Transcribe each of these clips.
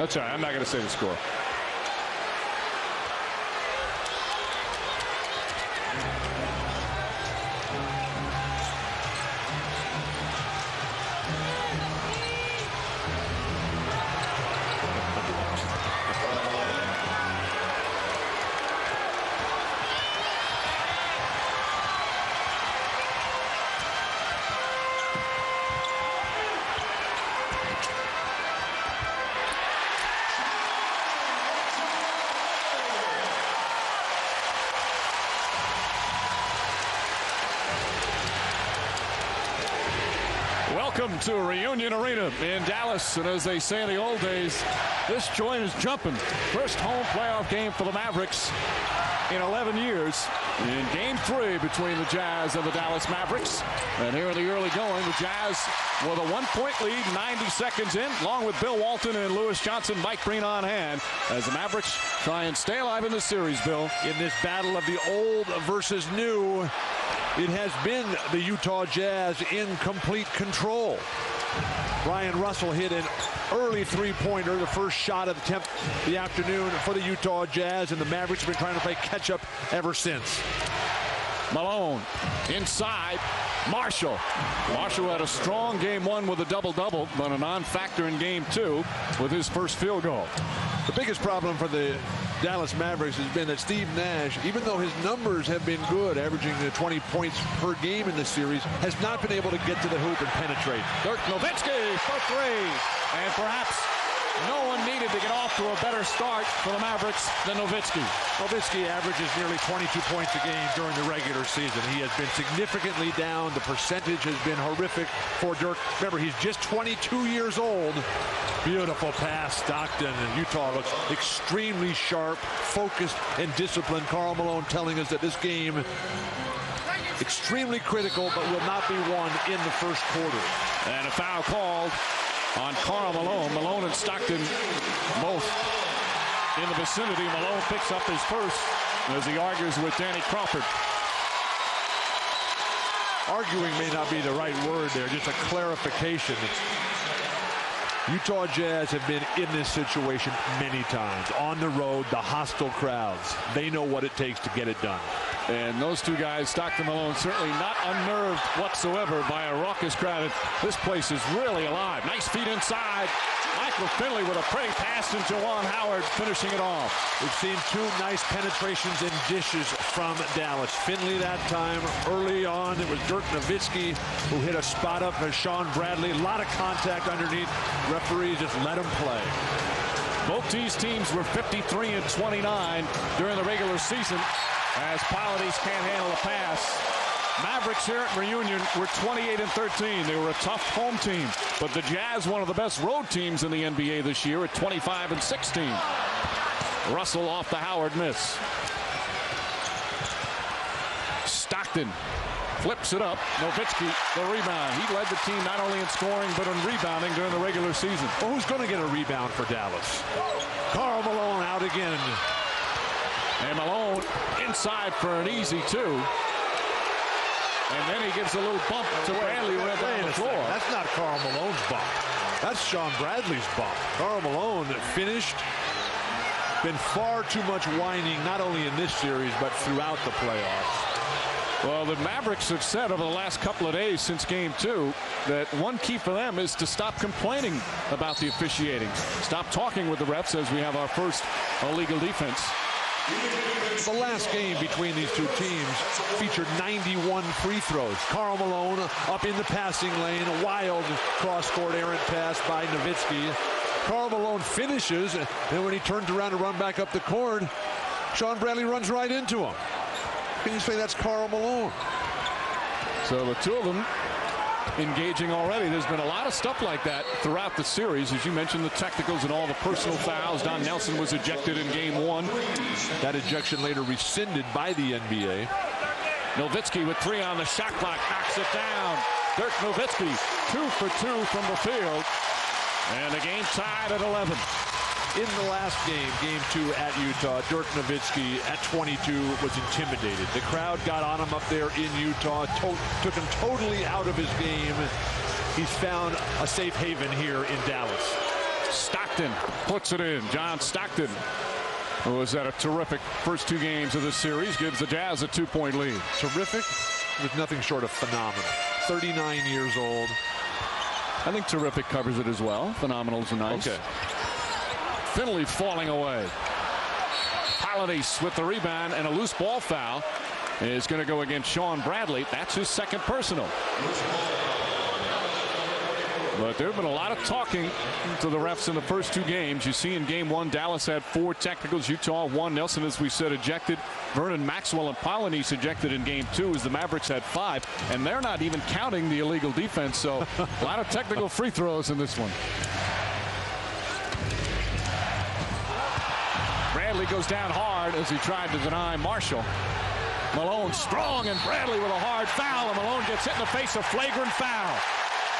That's all right. I'm not going to say the score. Welcome to Reunion Arena in Dallas, and as they say in the old days, this joint is jumping. First home playoff game for the Mavericks in 11 years. In Game 3 between the Jazz and the Dallas Mavericks. And here in the early going, the Jazz with a 1-point lead, 90 seconds in, along with Bill Walton and Lewis Johnson, Mike Breen on hand, as the Mavericks try and stay alive in this series, Bill. In this battle of the old versus new, it has been the Utah Jazz in complete control. Brian Russell hit an early three-pointer, the first shot of the afternoon for the Utah Jazz, and the Mavericks have been trying to play catch-up ever since. Malone inside. Marshall had a strong game 1 with a double-double, but a non-factor in game 2 with his first field goal. The biggest problem for the Dallas Mavericks has been that Steve Nash, even though his numbers have been good, averaging 20 points per game in this series, has not been able to get to the hoop and penetrate. Dirk Nowitzki for 3, and perhaps no one needed to get off to a better start for the Mavericks than Nowitzki. Nowitzki averages nearly 22 points a game during the regular season. He has been significantly down. The percentage has been horrific for Dirk. Remember, he's just 22 years old. Beautiful pass, Stockton, and Utah looks extremely sharp, focused, and disciplined. Karl Malone telling us that this game extremely critical, but will not be won in the first quarter. And a foul called on Karl Malone. Malone and Stockton both in the vicinity. Malone picks up his first as he argues with Danny Crawford. Arguing may not be the right word there, just a clarification. Utah Jazz have been in this situation many times. On the road, the hostile crowds. They know what it takes to get it done. And those two guys, Stockton, Malone, certainly not unnerved whatsoever by a raucous crowd. This place is really alive. Nice feet inside. Michael Finley with a pretty pass to Juwan Howard, finishing it off. We've seen 2 nice penetrations and dishes from Dallas. Finley that time. Early on, it was Dirk Nowitzki who hit a spot up as Sean Bradley. A lot of contact underneath. Referees just let him play. Both these teams were 53 and 29 during the regular season, as Pilates can't handle a pass. Mavericks here at Reunion were 28 and 13. They were a tough home team, but the Jazz, one of the best road teams in the NBA this year, at 25 and 16. Russell off the Howard miss. Stockton flips it up. Nowitzki, the rebound. He led the team not only in scoring, but in rebounding during the regular season. Well, who's going to get a rebound for Dallas? Karl Malone out again. And Malone inside for an easy 2. And then he gives a little bump to Bradley right on the floor. That's not Karl Malone's bump. That's Sean Bradley's bump. Karl Malone finished. Been far too much whining, not only in this series, but throughout the playoffs. Well, the Mavericks have said over the last couple of days since Game 2 that one key for them is to stop complaining about the officiating. Stop talking with the refs, as we have our first illegal defense. The last game between these two teams featured 91 free throws. Karl Malone up in the passing lane, a wild cross-court errant pass by Nowitzki. Karl Malone finishes, and then when he turns around to run back up the court, Sean Bradley runs right into him. Can you say that's Karl Malone? So the two of them engaging already. There's been a lot of stuff like that throughout the series. As you mentioned, the technicals and all the personal fouls. Don Nelson was ejected in Game 1. That ejection later rescinded by the NBA. Nowitzki with 3 on the shot clock, knocks it down. Dirk Nowitzki 2 for 2 from the field. And the game tied at 11. In the last game, Game 2 at Utah, Dirk Nowitzki at 22 was intimidated. The crowd got on him up there in Utah, took him totally out of his game. He's found a safe haven here in Dallas. Stockton puts it in. John Stockton, who was at a terrific first 2 games of this series, gives the Jazz a 2-point lead. Terrific with nothing short of phenomenal. 39 years old. I think terrific covers it as well. Phenomenal's nice. Okay. Finley falling away. Holiday with the rebound, and a loose ball foul is going to go against Sean Bradley. That's his second personal. But there have been a lot of talking to the refs in the first 2 games. You see in game 1, Dallas had 4 technicals. Utah 1. Nelson, as we said, ejected. Vernon Maxwell and Polynice ejected in game 2 as the Mavericks had 5. And they're not even counting the illegal defense. So a lot of technical free throws in this one. Bradley goes down hard as he tried to deny Marshall. Malone strong, and Bradley with a hard foul, and Malone gets hit in the face, a flagrant foul.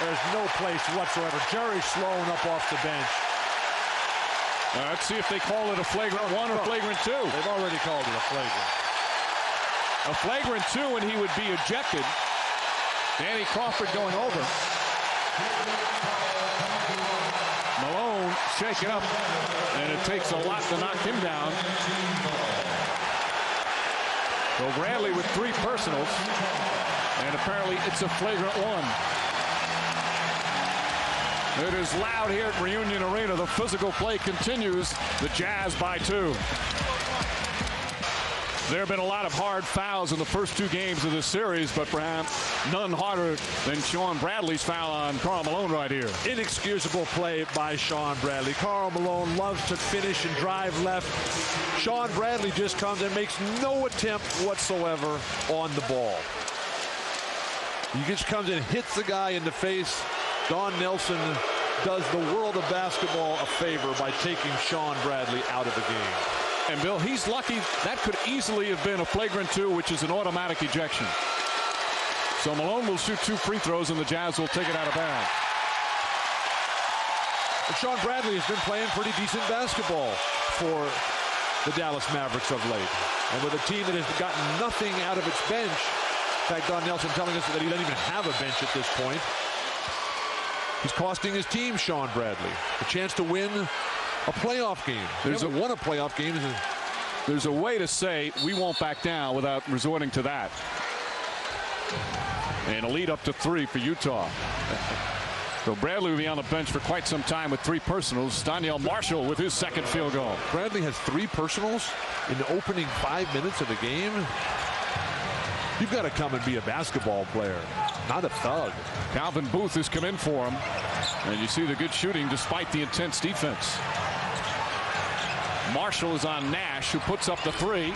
There's no place whatsoever. Jerry Sloan up off the bench. Let's see if they call it a flagrant 1 or flagrant 2. They've already called it a flagrant. A flagrant 2, and he would be ejected. Danny Crawford going over. Malone shaken up, and it takes a lot to knock him down. So Bradley with 3 personals, and apparently it's a flagrant 1. It is loud here at Reunion Arena. The physical play continues. The Jazz by 2. There have been a lot of hard fouls in the first 2 games of this series, but perhaps none harder than Sean Bradley's foul on Karl Malone right here. Inexcusable play by Sean Bradley. Karl Malone loves to finish and drive left. Sean Bradley just comes and makes no attempt whatsoever on the ball. He just comes and hits the guy in the face. Don Nelson does the world of basketball a favor by taking Sean Bradley out of the game. And Bill, he's lucky. That could easily have been a flagrant 2, which is an automatic ejection. So Malone will shoot 2 free throws, and the Jazz will take it out of bounds. But Sean Bradley has been playing pretty decent basketball for the Dallas Mavericks of late. And with a team that has gotten nothing out of its bench, in fact, Don Nelson telling us that he doesn't even have a bench at this point. He's costing his team, Sean Bradley, a chance to win a playoff game. Won a playoff game. There's a way to say we won't back down without resorting to that. And a lead up to 3 for Utah. So Bradley will be on the bench for quite some time with 3 personals. Daniel Marshall with his second field goal. Bradley has 3 personals in the opening 5 minutes of the game. You've got to come and be a basketball player, not a thug. Calvin Booth has come in for him. And you see the good shooting despite the intense defense. Marshall is on Nash, who puts up the 3.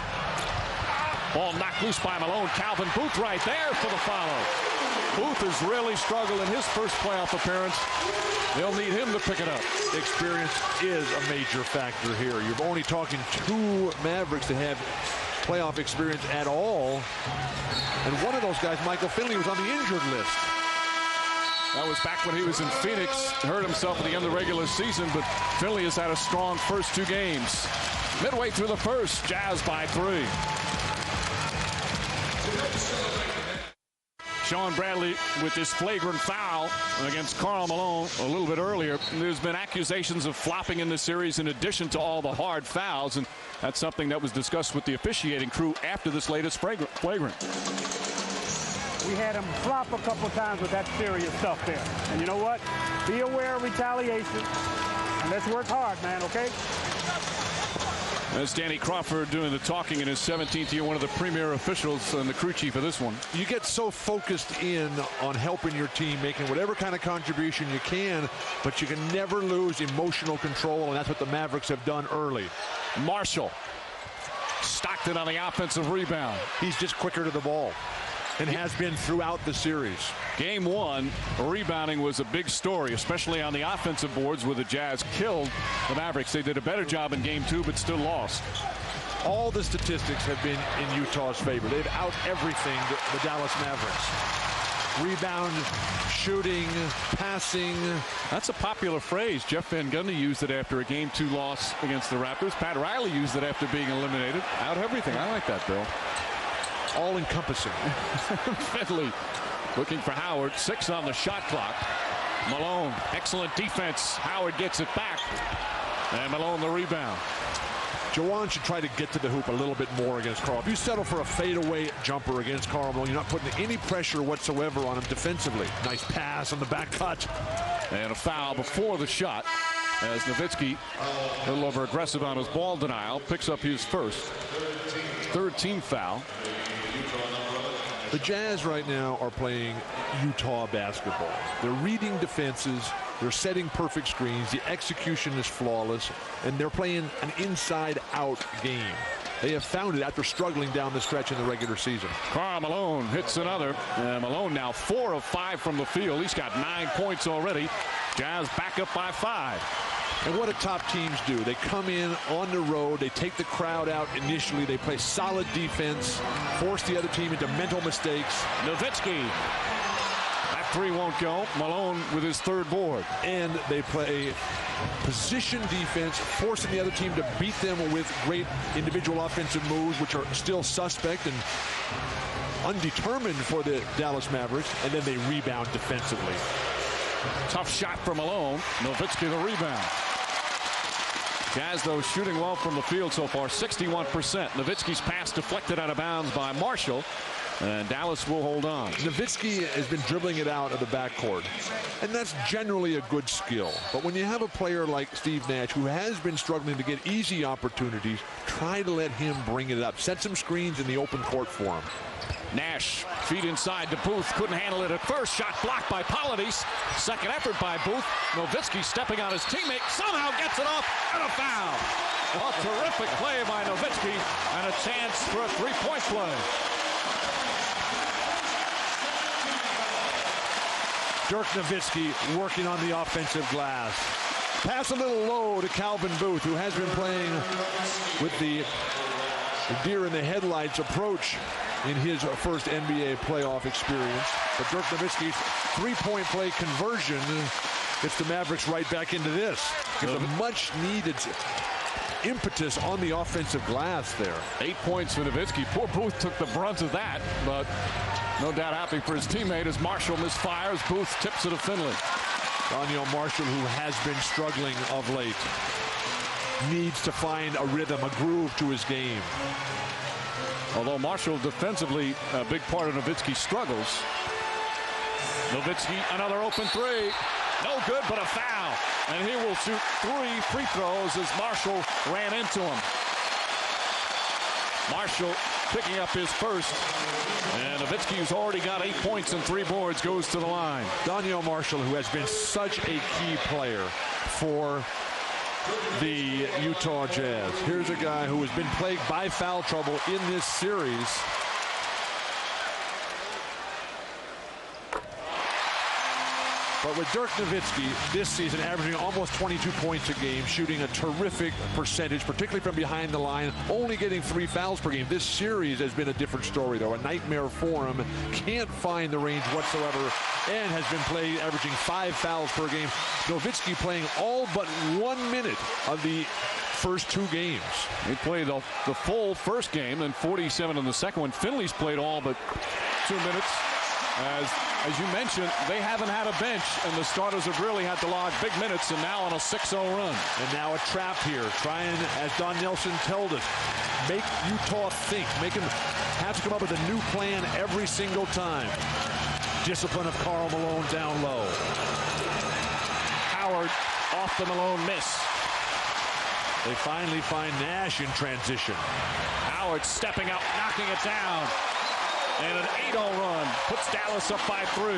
Ball knocked loose by Malone. Calvin Booth right there for the follow. Booth has really struggled in his first playoff appearance. They'll need him to pick it up. Experience is a major factor here. You're only talking 2 Mavericks that have playoff experience at all. And one of those guys, Michael Finley, was on the injured list. That was back when he was in Phoenix. Hurt himself at the end of the regular season, but Finley has had a strong first 2 games. Midway through the first, Jazz by 3. Sean Bradley with this flagrant foul against Karl Malone a little bit earlier. There's been accusations of flopping in this series in addition to all the hard fouls, and that's something that was discussed with the officiating crew after this latest flagrant. We had him flop a couple times with that serious stuff there. And you know what? Be aware of retaliation. And let's work hard, man, okay? That's Danny Crawford doing the talking in his 17th year, one of the premier officials and the crew chief of this one. You get so focused in on helping your team, making whatever kind of contribution you can, but you can never lose emotional control, and that's what the Mavericks have done early. Marshall. Stockton on the offensive rebound. He's just quicker to the ball and has been throughout the series. Game 1, rebounding was a big story, especially on the offensive boards where the Jazz killed the Mavericks. They did a better job in Game 2, but still lost. All the statistics have been in Utah's favor. They've out everything the Dallas Mavericks. Rebound, shooting, passing. That's a popular phrase. Jeff Van Gundy used it after a Game 2 loss against the Raptors. Pat Riley used it after being eliminated. Out everything. I like that, Bill. All-encompassing. Finley looking for Howard. 6 on the shot clock. Malone, excellent defense. Howard gets it back. And Malone the rebound. Juwan should try to get to the hoop a little bit more against Karl. If you settle for a fadeaway jumper against Karl Malone, you're not putting any pressure whatsoever on him defensively. Nice pass on the back cut. And a foul before the shot as Nowitzki, a little over aggressive on his ball denial, picks up his third team foul. The Jazz right now are playing Utah basketball. They're reading defenses. They're setting perfect screens. The execution is flawless. And they're playing an inside-out game. They have found it after struggling down the stretch in the regular season. Karl Malone hits another. And Malone now 4 of 5 from the field. He's got 9 points already. Jazz back up by 5. And what do top teams do? They come in on the road. They take the crowd out initially. They play solid defense, force the other team into mental mistakes. Nowitzki. That 3 won't go. Malone with his 3rd board. And they play position defense, forcing the other team to beat them with great individual offensive moves, which are still suspect and undetermined for the Dallas Mavericks. And then they rebound defensively. Tough shot for Malone. Nowitzki the rebound. Jazz, though, shooting well from the field so far, 61%. Nowitzki's pass deflected out of bounds by Marshall, and Dallas will hold on. Nowitzki has been dribbling it out of the backcourt, and that's generally a good skill. But when you have a player like Steve Nash, who has been struggling to get easy opportunities, try to let him bring it up. Set some screens in the open court for him. Nash, feet inside to Booth. Couldn't handle it at first. Shot blocked by Paladis. Second effort by Booth. Nowitzki stepping on his teammate. Somehow gets it off. And a foul. A terrific play by Nowitzki. And a chance for a 3-point play. Dirk Nowitzki working on the offensive glass. Pass a little low to Calvin Booth, who has been playing with the deer in the headlights approach in his first NBA playoff experience. But Dirk Nowitzki's 3-point play conversion gets the Mavericks right back into this. It's a much-needed impetus on the offensive glass there. 8 points for Nowitzki. Poor Booth took the brunt of that, but no doubt happy for his teammate as Marshall misfires. Booth tips it to Finley. Daniel Marshall, who has been struggling of late, needs to find a rhythm, a groove to his game. Although Marshall defensively, a big part of Nowitzki's struggles. Nowitzki, another open 3. No good, but a foul. And he will shoot 3 free throws as Marshall ran into him. Marshall picking up his first. And Nowitzki, who's already got 8 points and 3 boards, goes to the line. Daniel Marshall, who has been such a key player for the Utah Jazz. Here's a guy who has been plagued by foul trouble in this series. But with Dirk Nowitzki this season averaging almost 22 points a game, shooting a terrific percentage, particularly from behind the line, only getting 3 fouls per game. This series has been a different story, though. A nightmare for him. Can't find the range whatsoever and has been played averaging 5 fouls per game. Nowitzki playing all but 1 minute of the first 2 games. He played the full first game and 47 in the second one. Finley's played all but 2 minutes. As you mentioned, they haven't had a bench, and the starters have really had to log big minutes, and now on a 6-0 run. And now a trap here, trying, as Don Nelson told us, make Utah think, make them have to come up with a new plan every single time. Discipline of Karl Malone down low. Howard off the Malone miss. They finally find Nash in transition. Howard stepping up, knocking it down. And an 8-0 run puts Dallas up by 3.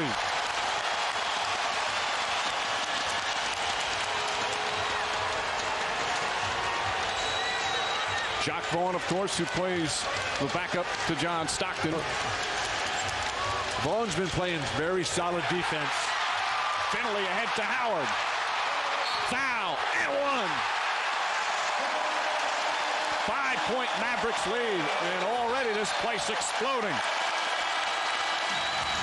Jacques Vaughn, of course, who plays the backup to John Stockton. Vaughn's been playing very solid defense. Finley ahead to Howard. Foul and 1. 5-point Mavericks lead, and already this place exploding.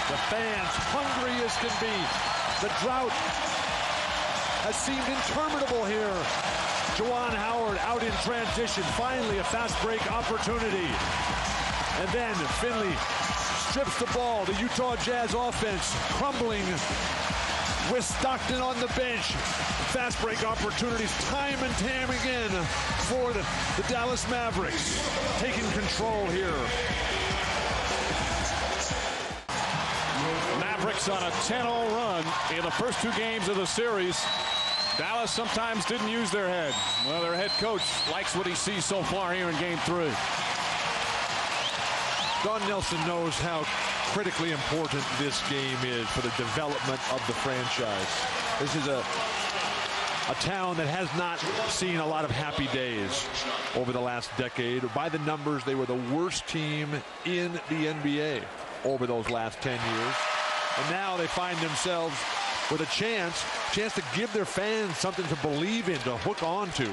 The fans hungry as can be. The drought has seemed interminable here. Juwan Howard out in transition. Finally a fast break opportunity. And then Finley strips the ball. The Utah Jazz offense crumbling with Stockton on the bench. Fast break opportunities time and time again for the Dallas Mavericks. Taking control here. Mavericks on a 10-0 run in the first 2 games of the series. Dallas sometimes didn't use their head. Well, their head coach likes what he sees so far here in game 3. Don Nelson knows how critically important this game is for the development of the franchise. This is a town that has not seen a lot of happy days over the last decade. By the numbers, they were the worst team in the NBA over those last 10 years. And now they find themselves with a chance to give their fans something to believe in, to hook on to.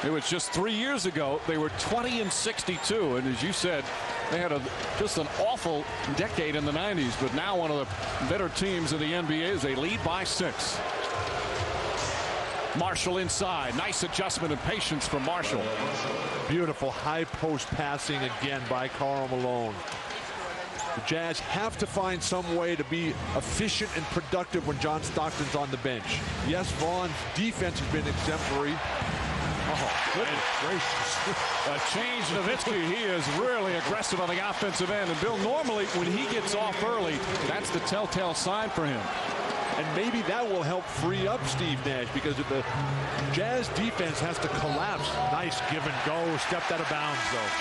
It was just 3 years ago. They were 20-62, and as you said, they had just an awful decade in the 90s, but now one of the better teams in the NBA as they lead by 6. Marshall inside. Nice adjustment and patience from Marshall. Beautiful high post passing again by Karl Malone. The Jazz have to find some way to be efficient and productive when John Stockton's on the bench. Yes, Vaughn's defense has been exemplary. Oh, goodness gracious. Change Nowitzki. He is really aggressive on the offensive end. And Bill, normally when he gets off early, that's the telltale sign for him. And maybe that will help free up Steve Nash, because if the Jazz defense has to collapse. Nice give and go. Stepped out of bounds, though.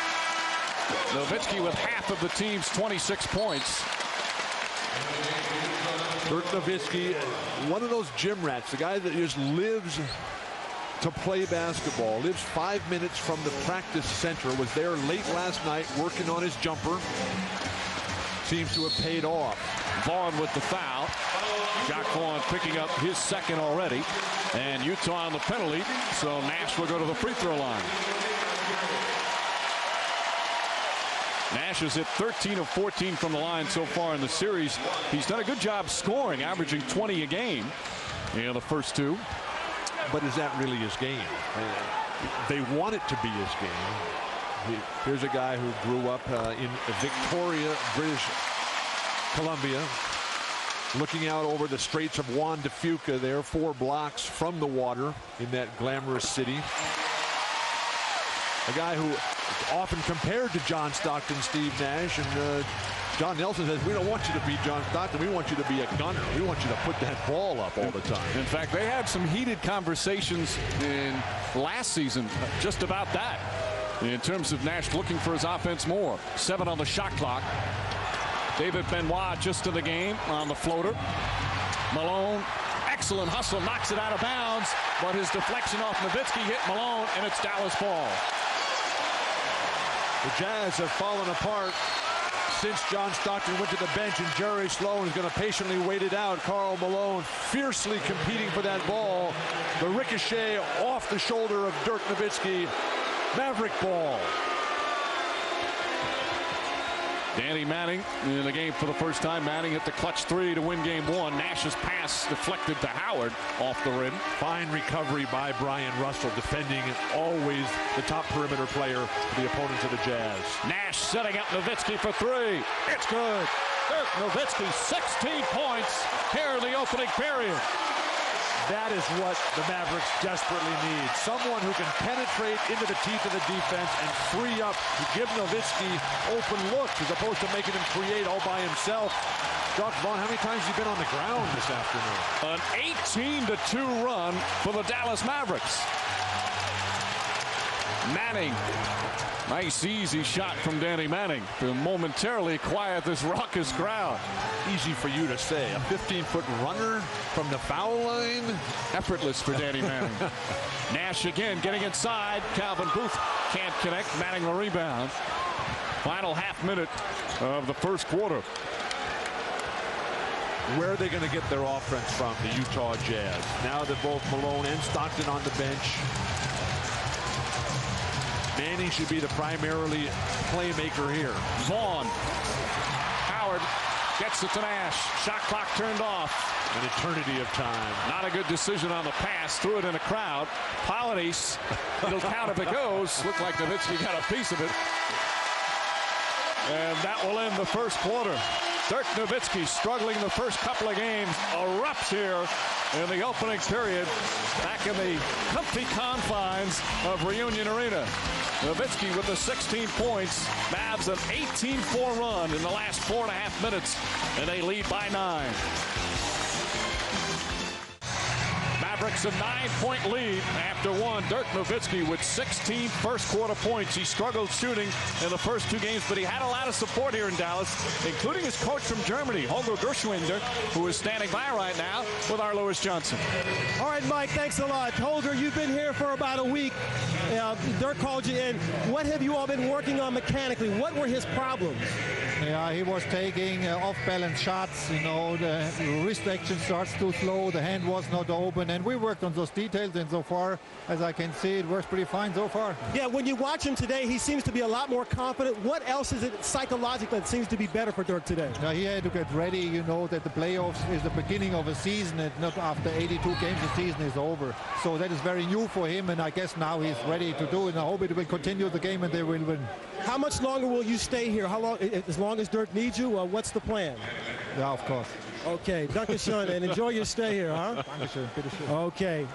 Nowitzki with half of the team's 26 points. Dirk Nowitzki, one of those gym rats, the guy that just lives to play basketball, lives 5 minutes from the practice center, was there late last night working on his jumper. Seems to have paid off. Vaughn with the foul. Jacque Vaughn picking up his second already. And Utah on the penalty, so Nash will go to the free throw line. Nash has hit 13 of 14 from the line so far in the series. He's done a good job scoring, averaging 20 a game in the first 2. But is that really his game? They want it to be his game. Here's a guy who grew up in Victoria, British Columbia, looking out over the Straits of Juan de Fuca there, 4 blocks from the water in that glamorous city. A guy who is often compared to John Stockton, Steve Nash, and John Nelson says, we don't want you to be John Stockton. We want you to be a gunner. We want you to put that ball up all the time. In fact, they had some heated conversations in last season just about that, in terms of Nash looking for his offense more. 7 on the shot clock. David Benoit just in the game on the floater. Malone, excellent hustle, knocks it out of bounds, but his deflection off Nowitzki hit Malone, and it's Dallas ball. The Jazz have fallen apart since John Stockton went to the bench, and Jerry Sloan is going to patiently wait it out. Karl Malone fiercely competing for that ball. The ricochet off the shoulder of Dirk Nowitzki. Maverick ball. Danny Manning in the game for the first time. Manning hit the clutch 3 to win game 1. Nash's pass deflected to Howard off the rim. Fine recovery by Brian Russell, defending always the top perimeter player for the opponents of the Jazz. Nash setting up Nowitzki for 3. It's good. Dirk Nowitzki, 16 points here in the opening period. That is what the Mavericks desperately need. Someone who can penetrate into the teeth of the defense and free up to give Nowitzki open looks as opposed to making him create all by himself. Jacque Vaughn, how many times has he been on the ground this afternoon? An 18-2 run for the Dallas Mavericks. Manning. Nice easy shot from Danny Manning to momentarily quiet this raucous crowd. Easy for you to say. A 15-foot runner from the foul line. Effortless for Danny Manning. Nash again getting inside. Calvin Booth can't connect. Manning the rebound. Final half minute of the first quarter. Where are they going to get their offense from, the Utah Jazz? Now that both Malone and Stockton on the bench. Manning should be the primarily playmaker here. Vaughn. Howard gets it to Nash. Shot clock turned off. An eternity of time. Not a good decision on the pass. Threw it in a crowd. Polonius. It'll count if it goes. Looked like Nowitzki got a piece of it. And that will end the first quarter. Dirk Nowitzki, struggling the first couple of games, erupts here in the opening period back in the comfy confines of Reunion Arena. Nowitzki with the 16 points. Mavs an 18-4 run in the last 4.5 minutes, and they lead by 9. Mavericks a 9-point lead after one. Dirk Nowitzki with 16 first-quarter points. He struggled shooting in the first 2 games, but he had a lot of support here in Dallas, including his coach from Germany, Holger Gerschwinder, who is standing by right now with our Lewis Johnson. All right, Mike, thanks a lot. Holger, you've been here for about a week. Dirk called you in. What have you all been working on mechanically? What were his problems? Yeah, he was taking off-balance shots. You know, the wrist action starts too slow. The hand was not open, and we worked on those details, and so far, as I can see, it works pretty fine so far. Yeah, when you watch him today, he seems to be a lot more confident. What else is it psychologically that seems to be better for Dirk today? Now, he had to get ready, you know, that the playoffs is the beginning of a season, and not after 82 games the season is over. So that is very new for him, and I guess now he's ready to do it, and I hope it will continue the game and they will win. How much longer will you stay here? How long? As long as Dirk needs you? What's the plan? Yeah, of course. Okay, Dankeschön, and enjoy your stay here, huh? Dankeschön, bitteschön. Okay.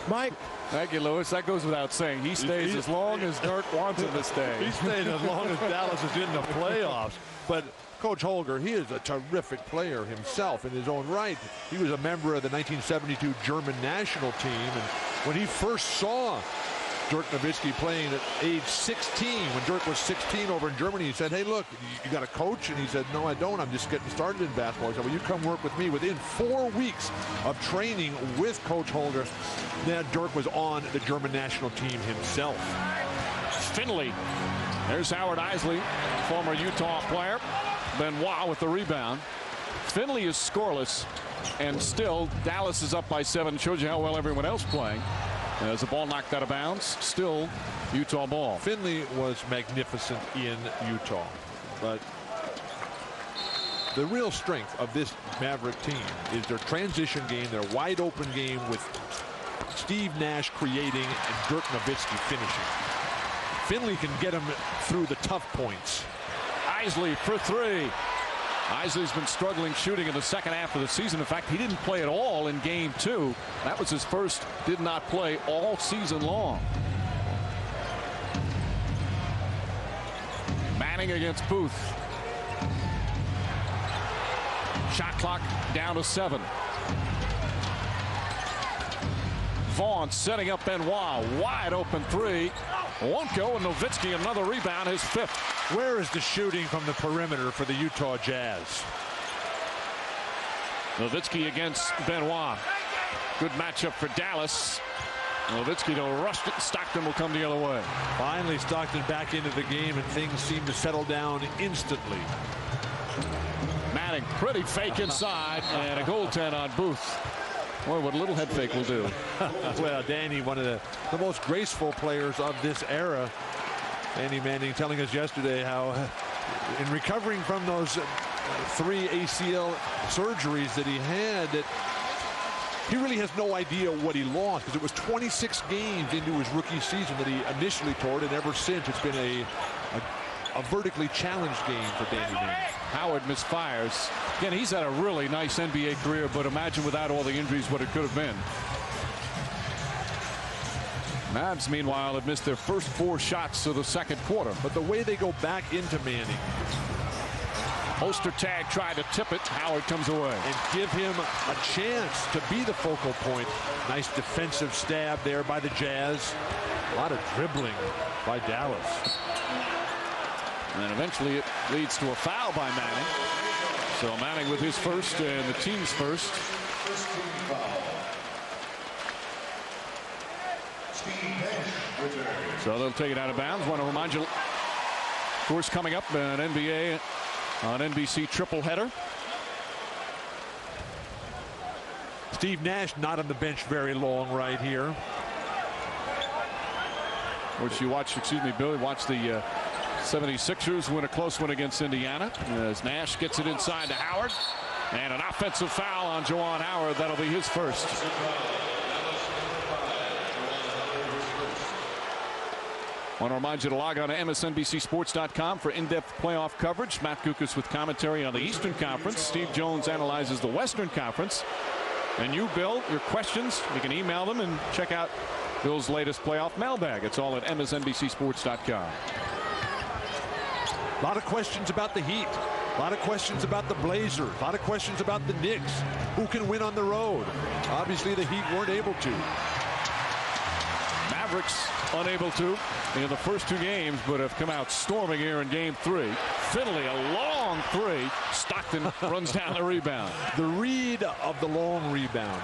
Mike? Thank you, Lewis. That goes without saying. He stays as long as Dirk wants him to stay. He stays as long as Dallas is in the playoffs. But Coach Holger, he is a terrific player himself in his own right. He was a member of the 1972 German national team, and when he first saw Dirk Nowitzki playing at age 16. When Dirk was 16 over in Germany, he said, hey, look, you got a coach? And he said, no, I don't. I'm just getting started in basketball. He said, well, you come work with me. Within 4 weeks of training with Coach Holger, now Dirk was on the German national team himself. Finley. There's Howard Eisley, former Utah player. Benoit with the rebound. Finley is scoreless, and still Dallas is up by 7. Shows you how well everyone else playing. As the ball knocked out of bounds, still Utah ball. Finley was magnificent in Utah, but the real strength of this Maverick team is their transition game, their wide open game with Steve Nash creating and Dirk Nowitzki finishing. Finley can get him through the tough points. Eisley for 3. Eisley's been struggling shooting in the second half of the season. In fact, he didn't play at all in game 2. That was his first did not play all season long. Manning against Booth. Shot clock down to 7. Vaughn setting up Benoit. Wide open 3. Won't go, and Nowitzki another rebound, his 5th. Where is the shooting from the perimeter for the Utah Jazz? Nowitzki against Benoit. Good matchup for Dallas. Nowitzki to rush it. Stockton will come the other way. Finally, Stockton back into the game, and things seem to settle down instantly. Manning, pretty fake inside, and a goaltend on Booth. Boy, what a little head fake will do. Well, Danny, one of the most graceful players of this era. Danny Manning telling us yesterday how in recovering from those 3 ACL surgeries that he had, that he really has no idea what he lost, because it was 26 games into his rookie season that he initially tore it, and ever since it's been a vertically challenged game for Danny Manning. Howard misfires. Again, he's had a really nice NBA career, but imagine without all the injuries what it could have been. Mavs, meanwhile, have missed their first 4 shots of the second quarter. But the way they go back into Manning. Ostertag tried to tip it. Howard comes away. And give him a chance to be the focal point. Nice defensive stab there by the Jazz. A lot of dribbling by Dallas. And eventually it leads to a foul by Manning. So Manning with his first and the team's first. So they'll take it out of bounds. Want to remind you, of course, coming up an NBA on NBC triple header. Steve Nash not on the bench very long right here. Which you watch, Billy, watch the 76ers win a close one against Indiana as Nash gets it inside to Howard, and an offensive foul on Juwan Howard. That'll be his first. I want to remind you to log on to MSNBCSports.com for in-depth playoff coverage. Matt Kukas with commentary on the Eastern Conference. Steve Jones analyzes the Western Conference. And you, Bill, your questions, you can email them and check out Bill's latest playoff mailbag. It's all at MSNBCSports.com. A lot of questions about the Heat. A lot of questions about the Blazers. A lot of questions about the Knicks. Who can win on the road? Obviously, the Heat weren't able to. Mavericks unable to in the first two games, but have come out storming here in game 3. Finley, a long 3. Stockton runs down the rebound. The read of the long rebound.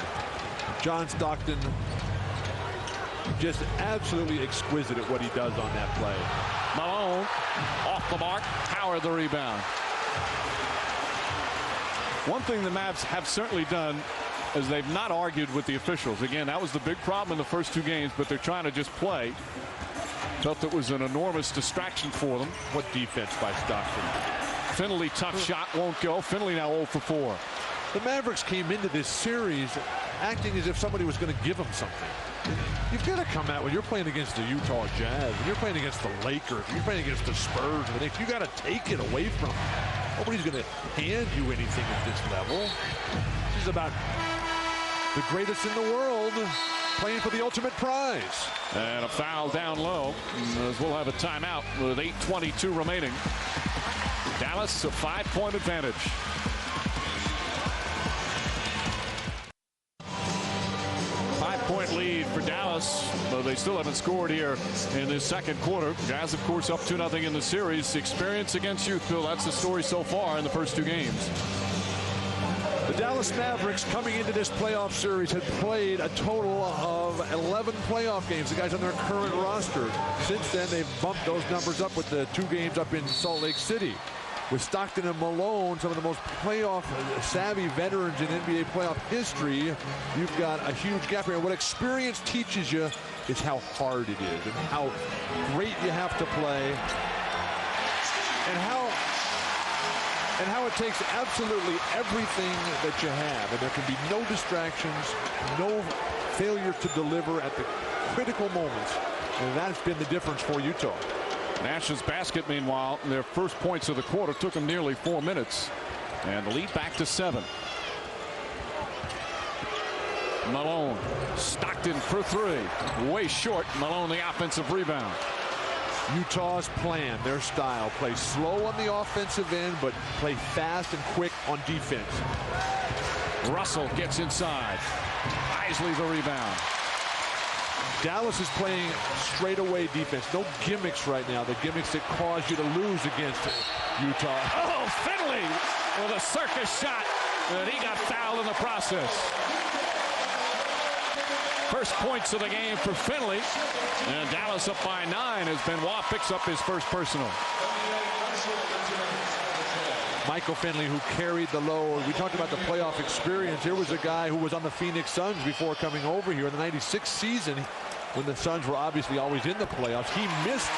John Stockton, just absolutely exquisite at what he does on that play. Malone off the mark. Howard the rebound. One thing the Mavs have certainly done is they've not argued with the officials. Again, that was the big problem in the first two games, but they're trying to just play. Felt it was an enormous distraction for them. What defense by Stockton. Finley, tough shot, won't go. Finley now 0 for 4. The Mavericks came into this series acting as if somebody was going to give them something. You've got to come out when you're playing against the Utah Jazz, when you're playing against the Lakers, when you're playing against the Spurs, the Knicks, you got to take it away from them. Nobody's going to hand you anything at this level. This is about the greatest in the world playing for the ultimate prize. And a foul down low, as we'll have a timeout with 8:22 remaining. Dallas a 5-point advantage. Point lead for Dallas, though they still haven't scored here in this second quarter. Jazz, of course, up 2-0 in the series. Experience against youth, Bill. That's the story so far in the first two games. The Dallas Mavericks coming into this playoff series had played a total of 11 playoff games. The guys on their current roster. Since then, they've bumped those numbers up with the 2 games up in Salt Lake City. With Stockton and Malone, some of the most playoff-savvy veterans in NBA playoff history, you've got a huge gap here. What experience teaches you is how hard it is and how great you have to play and how it takes absolutely everything that you have. And there can be no distractions, no failure to deliver at the critical moments. And that's been the difference for Utah. Nash's basket, meanwhile, their first points of the quarter took them nearly 4 minutes. And the lead back to 7. Malone, Stockton for 3. Way short. Malone the offensive rebound. Utah's plan, their style, play slow on the offensive end, but play fast and quick on defense. Russell gets inside. Eisley the rebound. Dallas is playing straightaway defense. No gimmicks right now. The gimmicks that cause you to lose against Utah. Oh, Finley with a circus shot. And he got fouled in the process. First points of the game for Finley. And Dallas up by 9 as Benoit picks up his first personal. Michael Finley, who carried the load. We talked about the playoff experience. Here was a guy who was on the Phoenix Suns before coming over here in the '96 season when the Suns were obviously always in the playoffs. He missed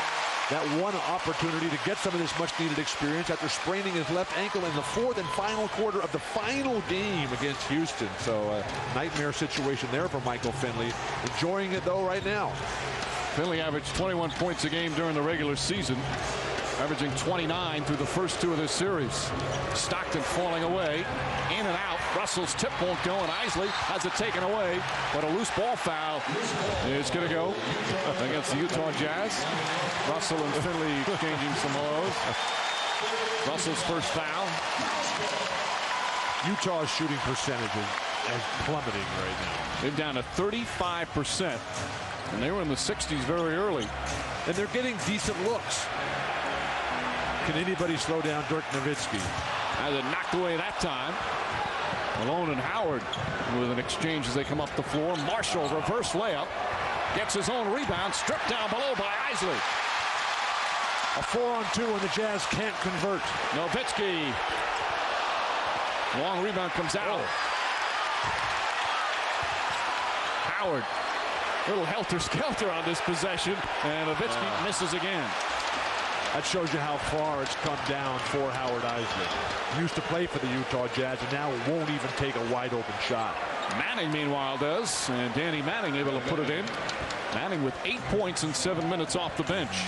that one opportunity to get some of this much-needed experience after spraining his left ankle in the 4th and final quarter of the final game against Houston. So a nightmare situation there for Michael Finley. Enjoying it, though, right now. Finley averaged 21 points a game during the regular season, averaging 29 through the first 2 of this series. Stockton falling away, in and out. Russell's tip won't go, and Eisley has it taken away. But a loose ball foul is going to go against the Utah Jazz. Russell and Finley exchanging some blows. Russell's first foul. Utah's shooting percentage is plummeting right now. They're down to 35%, and they were in the 60s very early. And they're getting decent looks. Can anybody slow down Dirk Nowitzki? Has it knocked away that time. Malone and Howard with an exchange as they come up the floor. Marshall, reverse layup. Gets his own rebound. Stripped down below by Eisley. A 4-on-2 and the Jazz can't convert. Nowitzki. Long rebound comes out. Howard. Little helter-skelter on this possession. And Nowitzki misses again. That shows you how far it's come down for Howard Eisley. Used to play for the Utah Jazz and now won't even take a wide open shot. Manning, meanwhile, does. And Danny Manning able to put it in. Manning with 8 points in 7 minutes off the bench.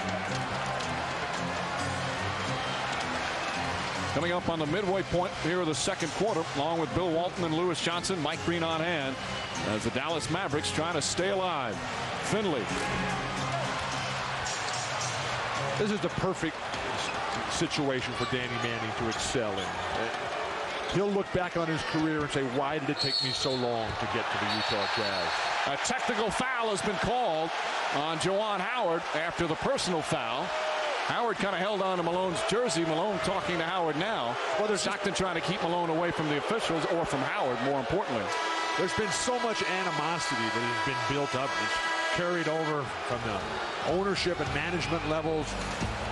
Coming up on the midway point here of the second quarter, along with Bill Walton and Lewis Johnson, Mike Green on hand, as the Dallas Mavericks trying to stay alive. Finley. This is the perfect situation for Danny Manning to excel in. He'll look back on his career and say, why did it take me so long to get to the Utah Jazz? A technical foul has been called on Juwan Howard after the personal foul. Howard kind of held on to Malone's jersey. Malone talking to Howard now. Well, there's Stockton trying to keep Malone away from the officials, or from Howard, more importantly. There's been so much animosity that has been built up. It's carried over from the ownership and management levels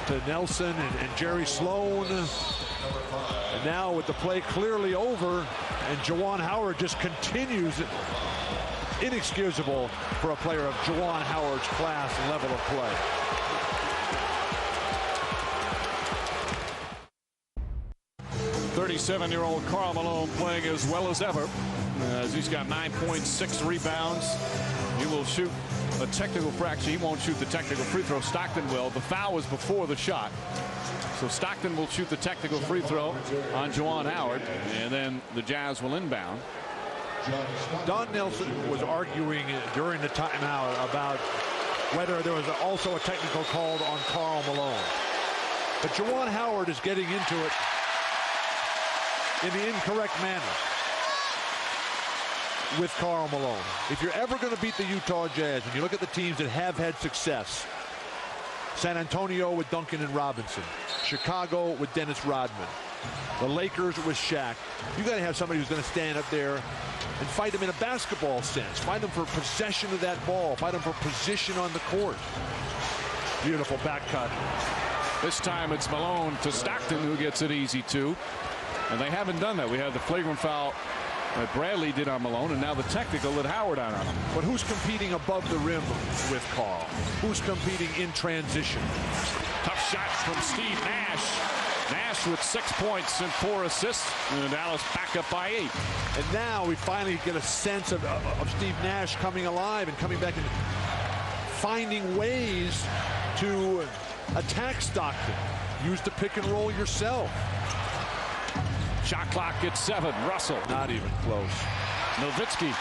to Nelson and Jerry Sloan. And now with the play clearly over, and Juwan Howard just continues. Inexcusable for a player of Juwan Howard's class and level of play. .37-year-old Karl Malone playing as well as ever, as he's got 9 points, 6 rebounds. He will shoot a technical fraction. He won't shoot the technical free throw. Stockton will. The foul was before the shot. So Stockton will shoot the technical free throw on Juwan Howard, and then the Jazz will inbound. Don Nelson was arguing during the timeout about whether there was also a technical called on Karl Malone. But Juwan Howard is getting into it in the incorrect manner with Karl Malone. If you're ever going to beat the Utah Jazz, and you look at the teams that have had success, San Antonio with Duncan and Robinson, Chicago with Dennis Rodman, the Lakers with Shaq, you got to have somebody who's going to stand up there and fight them in a basketball sense. Fight them for possession of that ball. Fight them for position on the court. Beautiful back cut. This time it's Malone to Stockton, who gets it easy too. And they haven't done that. We had the flagrant foul that Bradley did on Malone, and now the technical that Howard on him. But who's competing above the rim with Karl? Who's competing in transition? Tough shot from Steve Nash. Nash with 6 points and 4 assists, and Dallas back up by 8. And now we finally get a sense of Steve Nash coming alive and coming back and finding ways to attack Stockton. Use the pick and roll yourself. Shot clock at 7. Russell. Not even close. Nowitzki.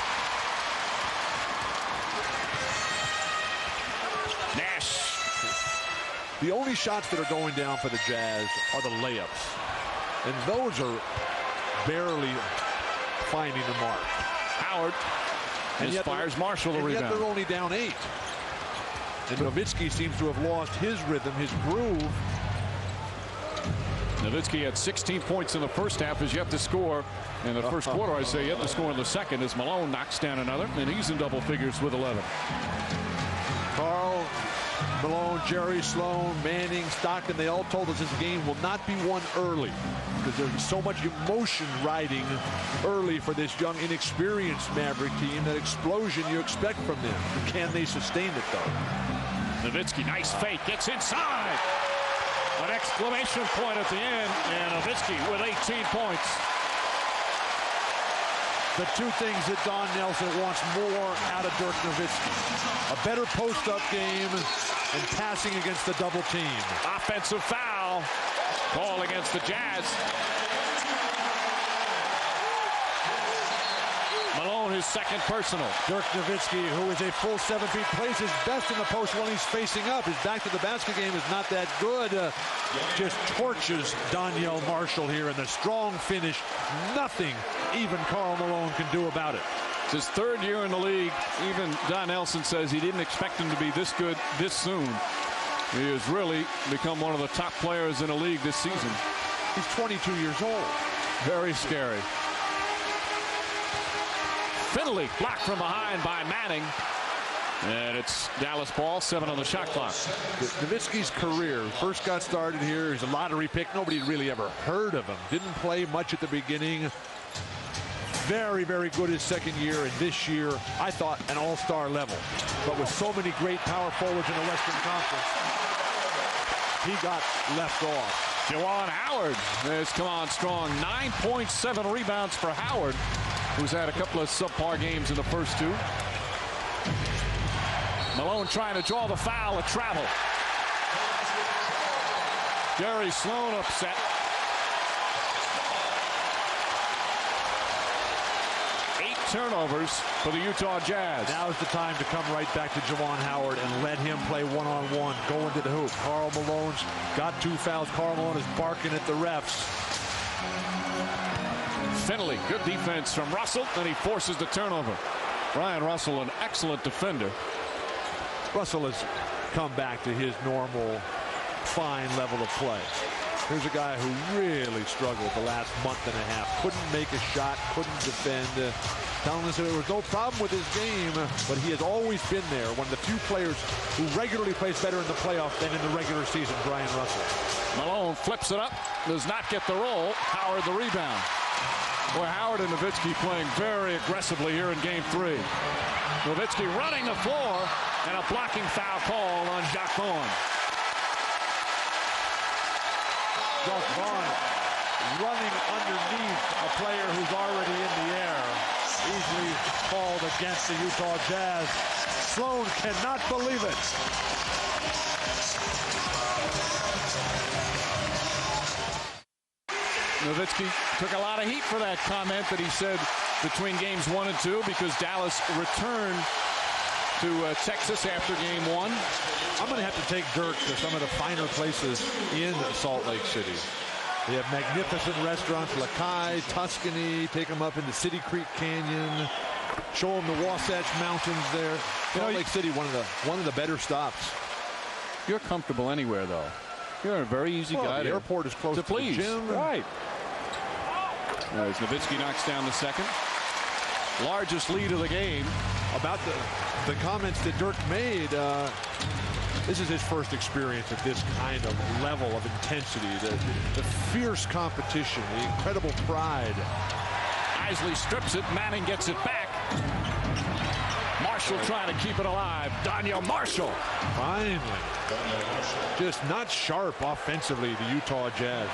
Nash. The only shots that are going down for the Jazz are the layups. And those are barely finding the mark. Howard. And yet fires Marshall the rebound. Yet they're only down 8. And Nowitzki seems to have lost his rhythm, his groove. Nowitzki had 16 points in the first half, is yet to score in the first quarter. I say yet to score in the second, as Malone knocks down another, and he's in double figures with 11. Karl Malone, Jerry Sloan, Manning, Stockton, they all told us this game will not be won early because there's so much emotion riding early for this young, inexperienced Maverick team. That explosion you expect from them. Can they sustain it, though? Nowitzki, nice fake, gets inside. An exclamation point at the end, and Nowitzki with 18 points. The two things that Don Nelson wants more out of Dirk Nowitzki: a better post-up game and passing against the double team. Offensive foul call against the Jazz. Malone, his second personal. Dirk Nowitzki, who is a full 7 feet, plays his best in the post when he's facing up. His back to the basket game is not that good. Just torches Donyell Marshall here in the strong finish. Nothing even Karl Malone can do about it. It's his third year in the league. Even Don Nelson says he didn't expect him to be this good this soon. He has really become one of the top players in the league this season. He's 22 years old. Very scary. Finley blocked from behind by Manning. And it's Dallas ball, 7 on the shot clock. Nowitzki's career first got started here. He's a lottery pick. Nobody had really ever heard of him. Didn't play much at the beginning. Very, very good his second year, and this year, I thought, an all-star level. But with so many great power forwards in the Western Conference, he got left off. Juwan Howard has come on strong. 9.7 rebounds for Howard, who's had a couple of subpar games in the first two. Malone trying to draw the foul, a travel. Jerry Sloan upset. 8 turnovers for the Utah Jazz. Now is the time to come right back to Juwan Howard and let him play one-on-one, go into the hoop. Karl Malone's got 2 fouls. Karl Malone is barking at the refs. Finley, good defense from Russell, and he forces the turnover. Ryan Russell, an excellent defender. Russell has come back to his normal, fine level of play. Here's a guy who really struggled the last month and a half. Couldn't make a shot, couldn't defend. Telling us there was no problem with his game, but he has always been there. One of the few players who regularly plays better in the playoffs than in the regular season, Brian Russell. Malone flips it up, does not get the roll. Howard the rebound. Boy, Howard and Nowitzki playing very aggressively here in game 3. Nowitzki running the floor, and a blocking foul call on Jacques Vaughn. Jacques Vaughn running underneath a player who's already in the air. Easily called against the Utah Jazz. Sloan cannot believe it. Nowitzki took a lot of heat for that comment that he said between games 1 and 2 because Dallas returned to Texas after game 1. I'm going to have to take Dirk to some of the finer places in Salt Lake City. They have magnificent restaurants, Lakai, Tuscany, take them up into City Creek Canyon, show them the Wasatch Mountains there. Salt Lake City, one of the better stops. You're comfortable anywhere, though. You're a very easy guy. The airport is close to the gym. Right. As Nowitzki knocks down the second. Largest lead of the game. About the comments that Dirk made, this is his first experience at this kind of level of intensity, the fierce competition, the incredible pride. Eisley strips it. Manning gets it back. Marshall trying to keep it alive. Daniel Marshall. Finally. Just not sharp offensively, the Utah Jazz.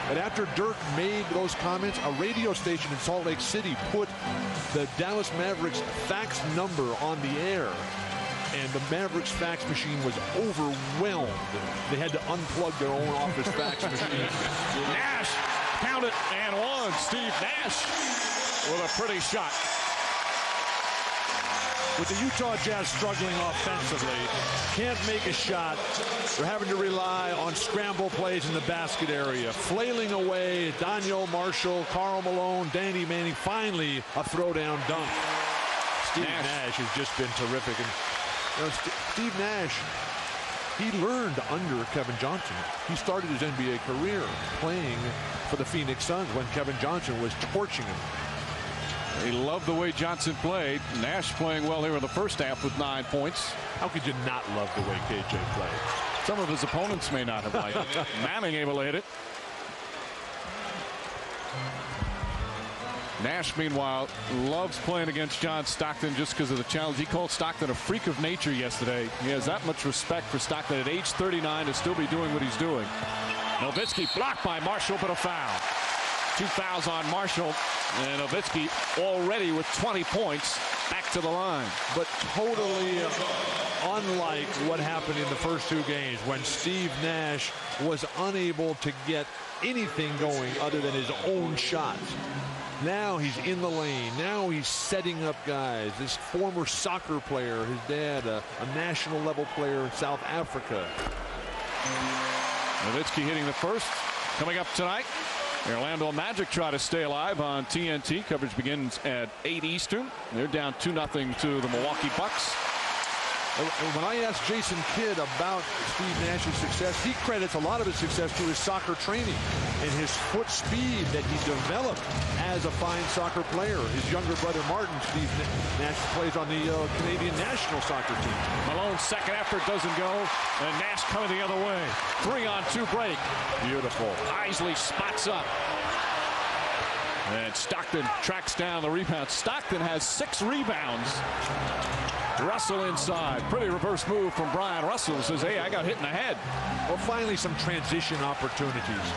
But after Dirk made those comments, a radio station in Salt Lake City put the Dallas Mavericks fax number on the air. And the Mavericks fax machine was overwhelmed. They had to unplug their own office fax machine. Nash, count it, and one. Steve Nash with a pretty shot. With the Utah Jazz struggling offensively, can't make a shot. They're having to rely on scramble plays in the basket area. Flailing away, Daniel Marshall, Karl Malone, Danny Manning. Finally, a throwdown dunk. Steve Nash has just been terrific. And Steve Nash, he learned under Kevin Johnson. He started his NBA career playing for the Phoenix Suns when Kevin Johnson was torching him. He loved the way Johnson played. Nash playing well here in the first half with 9 points. How could you not love the way KJ played? Some of his opponents may not have liked it. Manning able to hit it. Nash, meanwhile, loves playing against John Stockton just because of the challenge. He called Stockton a freak of nature yesterday. He has that much respect for Stockton at age 39 to still be doing what he's doing. Nowitzki blocked by Marshall, but a foul. 2 fouls on Marshall, and Nowitzki already with 20 points back to the line. But totally unlike what happened in the first 2 games when Steve Nash was unable to get anything going other than his own shots. Now he's in the lane. Now he's setting up guys. This former soccer player, his dad, a national level player in South Africa. Nowitzki hitting the first. Coming up tonight, the Orlando Magic try to stay alive on TNT. Coverage begins at 8 Eastern. They're down 2-0 to the Milwaukee Bucks. When I asked Jason Kidd about Steve Nash's success, he credits a lot of his success to his soccer training and his foot speed that he developed as a fine soccer player. His younger brother Martin, Steve Nash, plays on the Canadian national soccer team. Malone's second effort doesn't go, and Nash coming the other way. 3-on-2 break. Beautiful. Eisley spots up. And Stockton tracks down the rebound. Stockton has 6 rebounds. Russell inside. Pretty reverse move from Brian Russell. Says, hey, I got hit in the head. Well, finally some transition opportunities.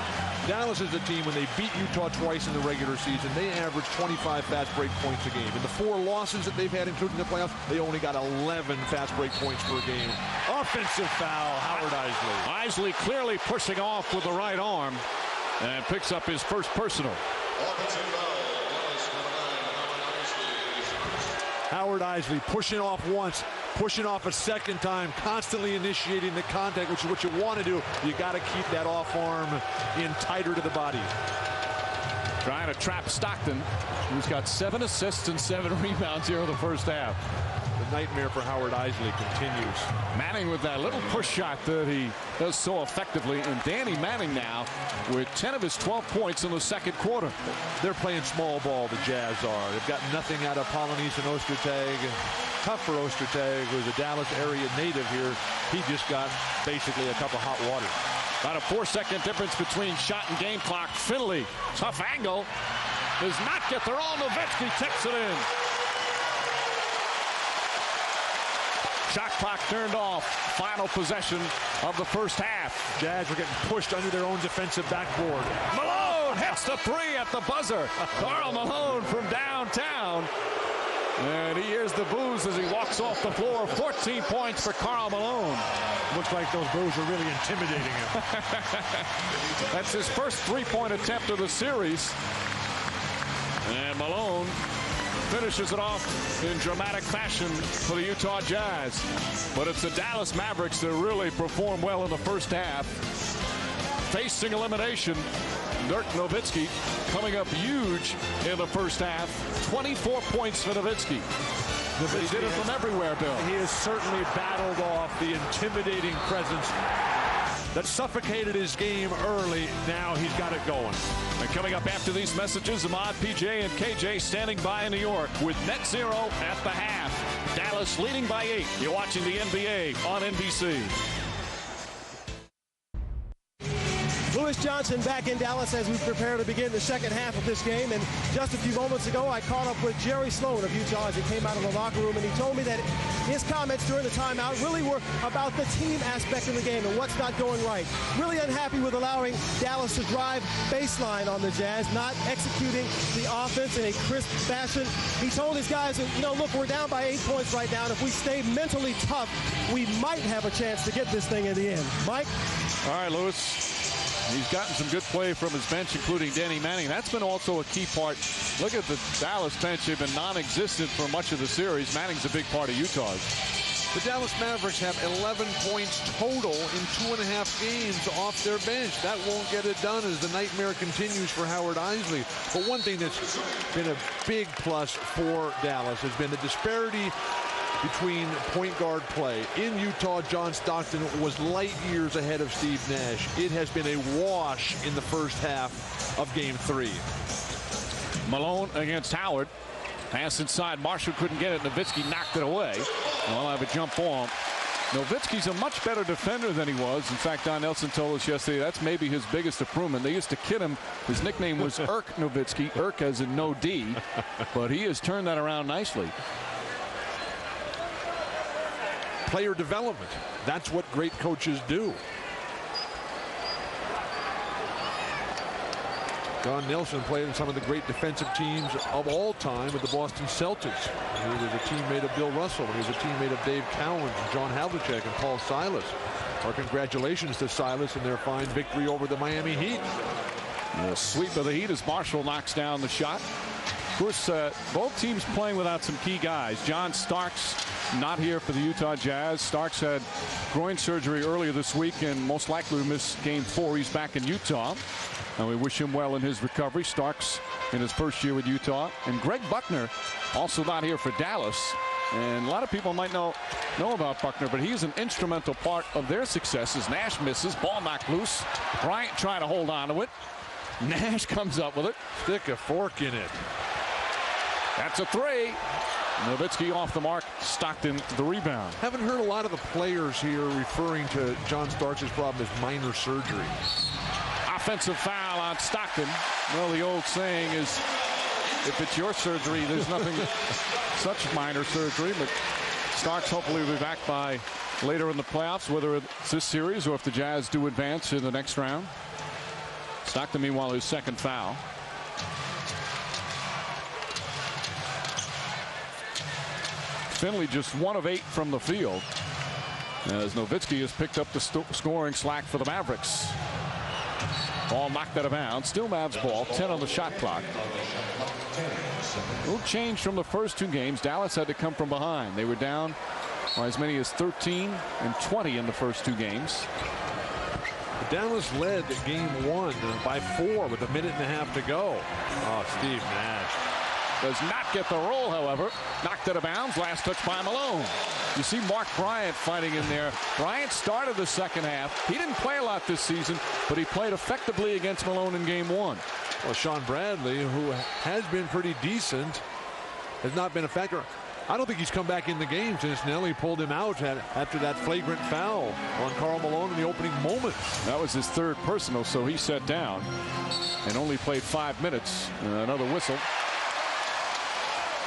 Dallas is a team, when they beat Utah twice in the regular season, they averaged 25 fast break points a game. In the 4 losses that they've had, including the playoffs, they only got 11 fast break points per game. Offensive foul, Howard Eisley. Eisley clearly pushing off with the right arm and picks up his first personal. Howard Eisley pushing off once, pushing off a second time, constantly initiating the contact, which is what you want to do. You got to keep that off arm in tighter to the body. Trying to trap Stockton, who's got 7 assists and 7 rebounds here in the first half. The nightmare for Howard Eisley continues. Manning with that little push shot that he does so effectively, and Danny Manning now with 10 of his 12 points in the second quarter. They're playing small ball, the Jazz are. They've got nothing out of Polynesian Ostertag. Tough for Ostertag, who's a Dallas area native here. He just got basically a cup of hot water. About a 4-second difference between shot and game clock. Finley, tough angle, does not get there. All Nowitzki tips it in. Shot clock turned off. Final possession of the first half. Jazz are getting pushed under their own defensive backboard. Malone hits the 3 at the buzzer. Karl Malone from downtown. And he hears the boos as he walks off the floor. 14 points for Karl Malone. Looks like those boos are really intimidating him. That's his first 3-point attempt of the series. And Malone finishes it off in dramatic fashion for the Utah Jazz. But it's the Dallas Mavericks that really perform well in the first half. Facing elimination, Dirk Nowitzki coming up huge in the first half. 24 points for Nowitzki. He did it from everywhere, Bill. He has certainly battled off the intimidating presence that suffocated his game early. Now he's got it going. And coming up after these messages, Ahmad, PJ, and KJ standing by in New York with net 0 at the half. Dallas leading by 8. You're watching the NBA on NBC. Lewis Johnson back in Dallas as we prepare to begin the second half of this game. And just a few moments ago, I caught up with Jerry Sloan of Utah as he came out of the locker room, and he told me that his comments during the timeout really were about the team aspect of the game and what's not going right. Really unhappy with allowing Dallas to drive baseline on the Jazz, not executing the offense in a crisp fashion. He told his guys, you know, look, we're down by 8 points right now, and if we stay mentally tough, we might have a chance to get this thing in the end. Mike? All right, Lewis. He's gotten some good play from his bench, including Danny Manning. That's been also a key part. Look at the Dallas bench. They've been non-existent for much of the series. Manning's a big part of Utah's. The Dallas Mavericks have 11 points total in 2.5 games off their bench. That won't get it done as the nightmare continues for Howard Eisley. But one thing that's been a big plus for Dallas has been the disparity between point guard play. In Utah, John Stockton was light years ahead of Steve Nash. It has been a wash in the first half of Game 3. Malone against Howard. Pass inside. Marshall couldn't get it. Nowitzki knocked it away. Well, I have a jump ball. Nowitzki's a much better defender than he was. In fact, Don Nelson told us yesterday that's maybe his biggest improvement. They used to kid him. His nickname was Irk Nowitzki. Irk as in no D. But he has turned that around nicely. Player development. That's what great coaches do. Don Nelson played in some of the great defensive teams of all time with the Boston Celtics. He was a teammate of Bill Russell. He was a teammate of Dave Cowan, John Havlicek, and Paul Silas. Our congratulations to Silas in their fine victory over the Miami Heat. The sweep of the Heat as Marshall knocks down the shot. Of course, both teams playing without some key guys. John Starks not here for the Utah Jazz. Starks had groin surgery earlier this week and most likely to miss Game 4. He's back in Utah, and we wish him well in his recovery. Starks in his first year with Utah. And Greg Buckner also not here for Dallas. And a lot of people might know about Buckner, but he's an instrumental part of their successes. Nash misses, ball knocked loose. Bryant trying to hold on to it. Nash comes up with it. Stick a fork in it. That's a 3. Nowitzki off the mark. Stockton the rebound. Haven't heard a lot of the players here referring to John Starks' problem as minor surgery. Offensive foul on Stockton. Well, the old saying is, if it's your surgery, there's nothing such minor surgery. But Starks hopefully will be back by later in the playoffs, whether it's this series or if the Jazz do advance in the next round. Stockton, meanwhile, his second foul. Finley just 1 of 8 from the field, as Nowitzki has picked up the scoring slack for the Mavericks. Ball knocked out of bounds. Still Mavs ball. 10 on the shot clock. A little change from the first 2 games. Dallas had to come from behind. They were down by as many as 13 and 20 in the first 2 games. Dallas led game 1 by 4 with 1.5 minutes to go. Oh, Steve Nash does not get the roll, however. Knocked out of bounds. Last touch by Malone. You see Mark Bryant fighting in there. Bryant started the second half. He didn't play a lot this season, but he played effectively against Malone in game 1. Well, Sean Bradley, who has been pretty decent, has not been a factor. I don't think he's come back in the game since Nelly pulled him out after that flagrant foul on Karl Malone in the opening moments. That was his 3rd personal, so he sat down and only played 5 minutes. Another whistle.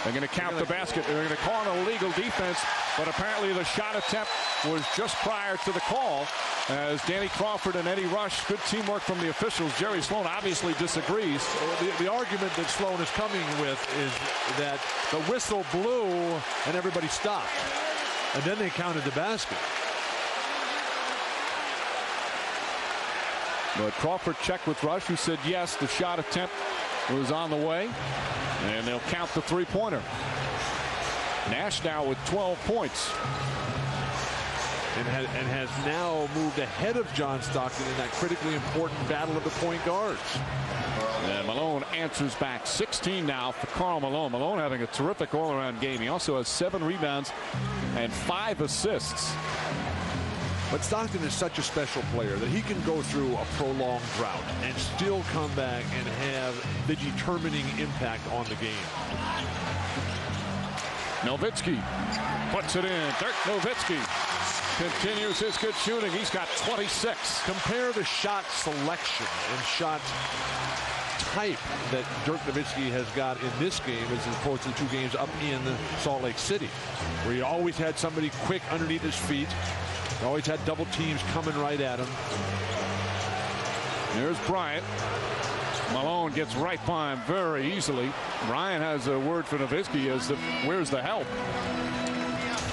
They're going to count the basket. They're going to call an illegal defense, but apparently the shot attempt was just prior to the call, as Danny Crawford and Eddie Rush, good teamwork from the officials. Jerry Sloan obviously disagrees. The argument that Sloan is coming with is that the whistle blew and everybody stopped, and then they counted the basket. But Crawford checked with Rush, who said yes, the shot attempt was on the way, and they'll count the 3-pointer. Nash now with 12 points. And has now moved ahead of John Stockton in that critically important battle of the point guards. And Malone answers back. 16 now for Karl Malone. Malone having a terrific all-around game. He also has 7 rebounds and 5 assists. But Stockton is such a special player that he can go through a prolonged drought and still come back and have the determining impact on the game. Nowitzki puts it in. Dirk Nowitzki continues his good shooting. He's got 26. Compare the shot selection and shot type that Dirk Nowitzki has got in this game as opposed to the 2 games up in Salt Lake City, where he always had somebody quick underneath his feet. He always had double teams coming right at him. There's Bryant. Malone gets right by him very easily. Bryant has a word for Nowitzki as where's the help?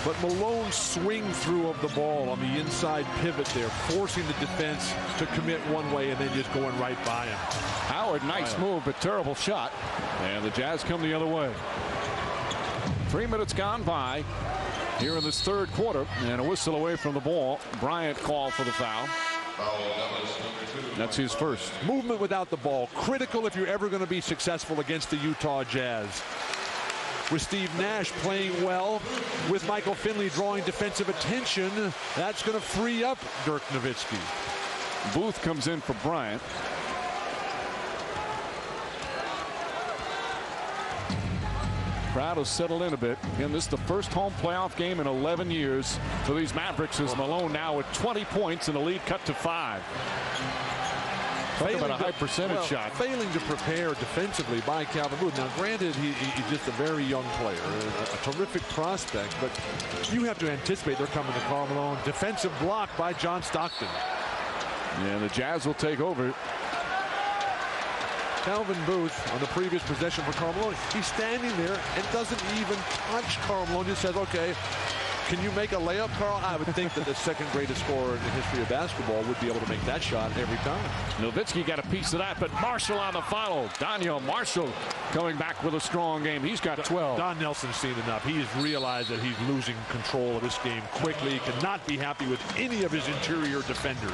But Malone's swing through of the ball on the inside pivot there, forcing the defense to commit one way and then just going right by him. Howard, nice move, but terrible shot. And the Jazz come the other way. 3 minutes gone by here in this 3rd quarter, and a whistle away from the ball. Bryant called for the foul. That's his first. Movement without the ball, critical if you're ever going to be successful against the Utah Jazz. With Steve Nash playing well, with Michael Finley drawing defensive attention, that's going to free up Dirk Nowitzki. Booth comes in for Bryant. Crowd has settled in a bit. Again, this is the first home playoff game in 11 years for these Mavericks, as Malone now with 20 points and the lead cut to 5. Talk about a high percentage shot. Failing to prepare defensively by Calvin Booth. Now, granted, he's just a very young player, a terrific prospect, but you have to anticipate they're coming to Karl Malone. Defensive block by John Stockton. And the Jazz will take over. Calvin Booth on the previous possession for Karl Malone. He's standing there and doesn't even touch Karl Malone. Just says, okay, can you make a layup, Karl? I would think that the 2nd greatest scorer in the history of basketball would be able to make that shot every time. Nowitzki got a piece of that, but Marshall on the follow. Daniel Marshall coming back with a strong game. He's got 12. Don Nelson's seen enough. He's realized that he's losing control of this game quickly. He cannot be happy with any of his interior defenders.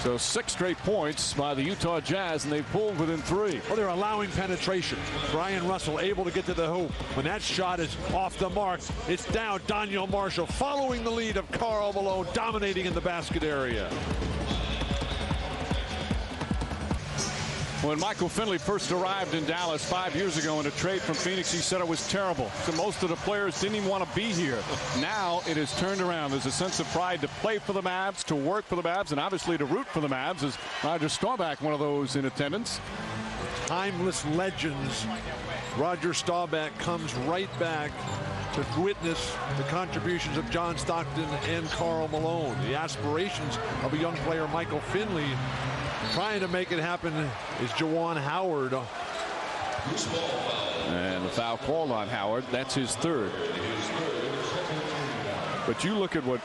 So 6 straight points by the Utah Jazz, and they've pulled within 3. Well, they're allowing penetration. Brian Russell able to get to the hoop. When that shot is off the mark, it's down. Daniel Marshall following the lead of Karl Malone, dominating in the basket area. When Michael Finley first arrived in Dallas 5 years ago in a trade from Phoenix, he said it was terrible. So most of the players didn't even want to be here. Now it has turned around. There's a sense of pride to play for the Mavs, to work for the Mavs, and obviously to root for the Mavs. As Roger Staubach, one of those in attendance. Timeless legends. Roger Staubach comes right back to witness the contributions of John Stockton and Karl Malone. The aspirations of a young player, Michael Finley, trying to make it happen is Juwan Howard. And the foul called on Howard. That's his third. But you look at what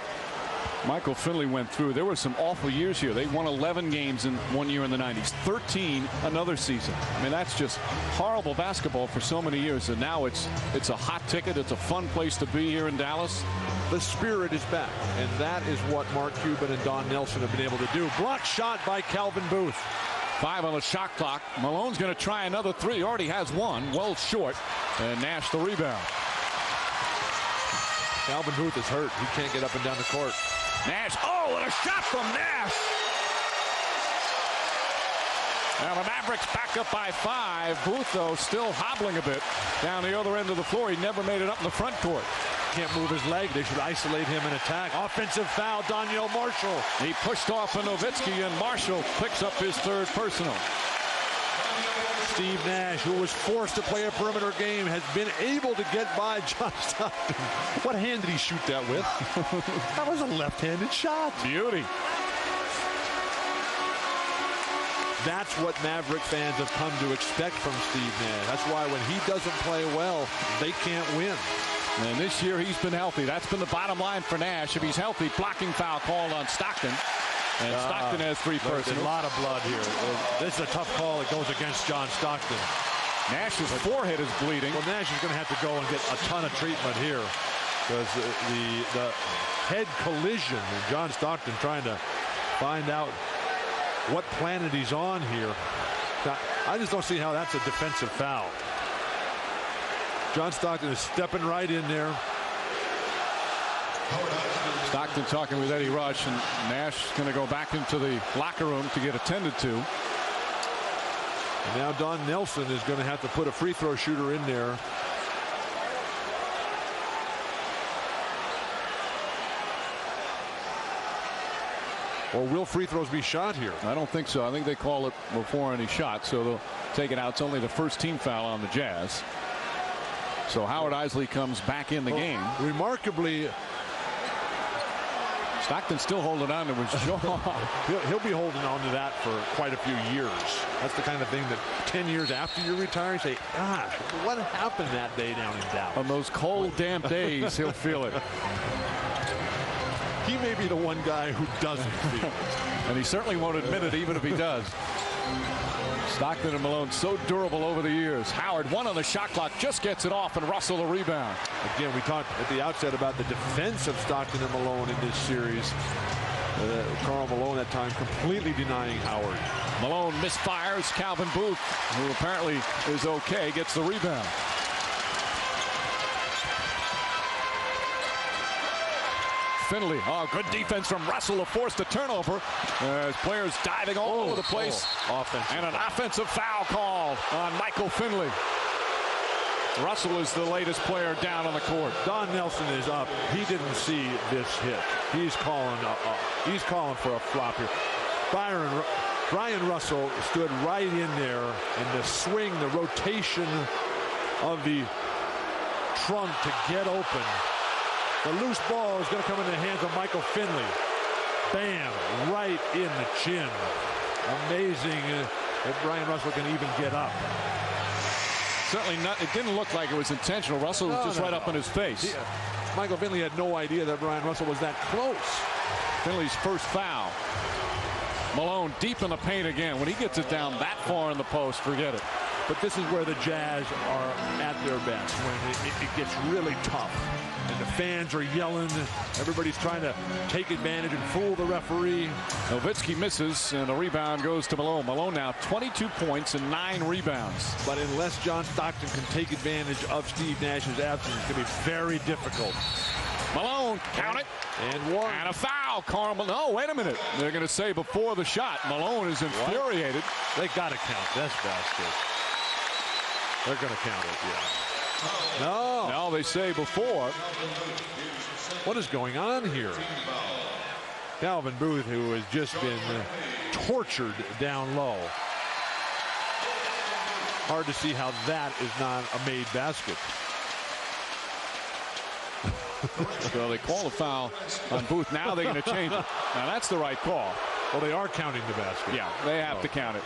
Michael Finley went through. There were some awful years here. They won 11 games in 1 year in the 90s, 13 another season. I mean, that's just horrible basketball for so many years. And now it's a hot ticket. It's a fun place to be here in Dallas. The spirit is back, and that is what Mark Cuban and Don Nelson have been able to do. Block shot by Calvin Booth. 5 on the shot clock. Malone's going to try another three. He already has one, well short. And Nash the rebound. Calvin Booth is hurt. He can't get up and down the court. Nash, oh, and a shot from Nash. Now the Mavericks back up by 5. Booth, though, still hobbling a bit down the other end of the floor. He never made it up in the front court. Can't move his leg. They should isolate him in attack. Offensive foul, Donyell Marshall. He pushed off a Nowitzki, and Marshall picks up his third personal. Steve Nash, who was forced to play a perimeter game, has been able to get by John Stockton. What hand did he shoot that with? That was a left-handed shot. Beauty. That's what Maverick fans have come to expect from Steve Nash. That's why when he doesn't play well, they can't win. And this year he's been healthy. That's been the bottom line for Nash. If he's healthy, blocking foul called on Stockton. And Stockton has 3 personal. There's a lot of blood here. This is a tough call that goes against John Stockton. Nash's forehead is bleeding. Well, Nash is going to have to go and get a ton of treatment here, because the head collision, and John Stockton trying to find out what planet he's on here. I just don't see how that's a defensive foul. John Stockton is stepping right in there. Stockton talking with Eddie Rush, and Nash is going to go back into the locker room to get attended to. And now Don Nelson is going to have to put a free throw shooter in there. Or will free throws be shot here? I don't think so. I think they call it before any shot, so they'll take it out. It's only the first team foul on the Jazz. So Howard Eisley comes back in the game. Remarkably, Stockton still holding on to his jaw. he'll be holding on to that for quite a few years. That's the kind of thing that 10 years after you retire, you say, gosh, what happened that day down in Dallas? On those cold, damp days, he'll feel it. He may be the one guy who doesn't feel it. And he certainly won't admit it, even if he does. Stockton and Malone so durable over the years. Howard, 1 on the shot clock, just gets it off, and Russell the rebound. Again, we talked at the outset about the defense of Stockton and Malone in this series. Karl Malone at time completely denying Howard. Malone misfires. Calvin Booth, who apparently is okay, gets the rebound. Finley, oh, good defense from Russell to force the turnover. As players diving all over the place. And an offensive foul call on Michael Finley. Russell is the latest player down on the court. Don Nelson is up. He didn't see this hit. He's calling for a flop here. Brian Russell stood right in there, and the swing, the rotation of the trunk to get open. The loose ball is going to come in the hands of Michael Finley. Bam, right in the chin. Amazing if Brian Russell can even get up. Certainly not. It didn't look like it was intentional. Russell was just right up in his face. Michael Finley had no idea that Brian Russell was that close. Finley's first foul. Malone deep in the paint again. When he gets it down that far in the post, forget it. But this is where the Jazz are at their best, when it gets really tough. And the fans are yelling. Everybody's trying to take advantage and fool the referee. Nowitzki misses, and the rebound goes to Malone. Malone now 22 points and 9 rebounds. But unless John Stockton can take advantage of Steve Nash's absence, it's going to be very difficult. Malone, count it. And 1. And a foul. Karl Malone. No, wait a minute. They're going to say before the shot. Malone is infuriated. They got to count this basket. They're going to count it, yeah. No, they say before. What is going on here? Calvin Booth, who has just been tortured down low. Hard to see how that is not a made basket. So they call a foul on Booth. Now they're going to change it. Now that's the right call. Well, they are counting the basket. Yeah, they have to count it.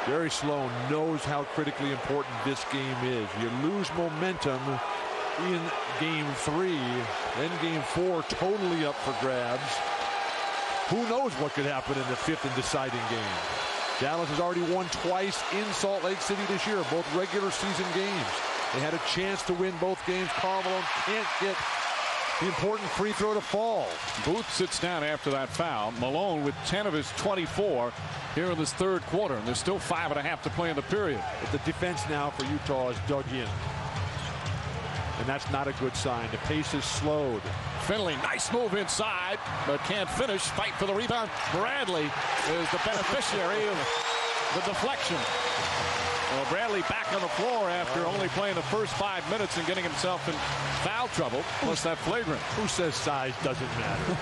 Jerry Sloan knows how critically important this game is. You lose momentum in game 3, then game 4 totally up for grabs. Who knows what could happen in the 5th and deciding game. Dallas has already won twice in Salt Lake City this year, both regular season games. They had a chance to win both games. Karl Malone can't get the important free throw to fall. Booth sits down after that foul. Malone with 10 of his 24 here in this third quarter, and there's still 5.5 to play in the period. But the defense now for Utah is dug in, and that's not a good sign. The pace is slowed. Finley, nice move inside, but can't finish. Fight for the rebound. Bradley is the beneficiary of the deflection. Well, Bradley back on the floor after only playing the first 5 minutes and getting himself in foul trouble, plus that flagrant. Who says size doesn't matter?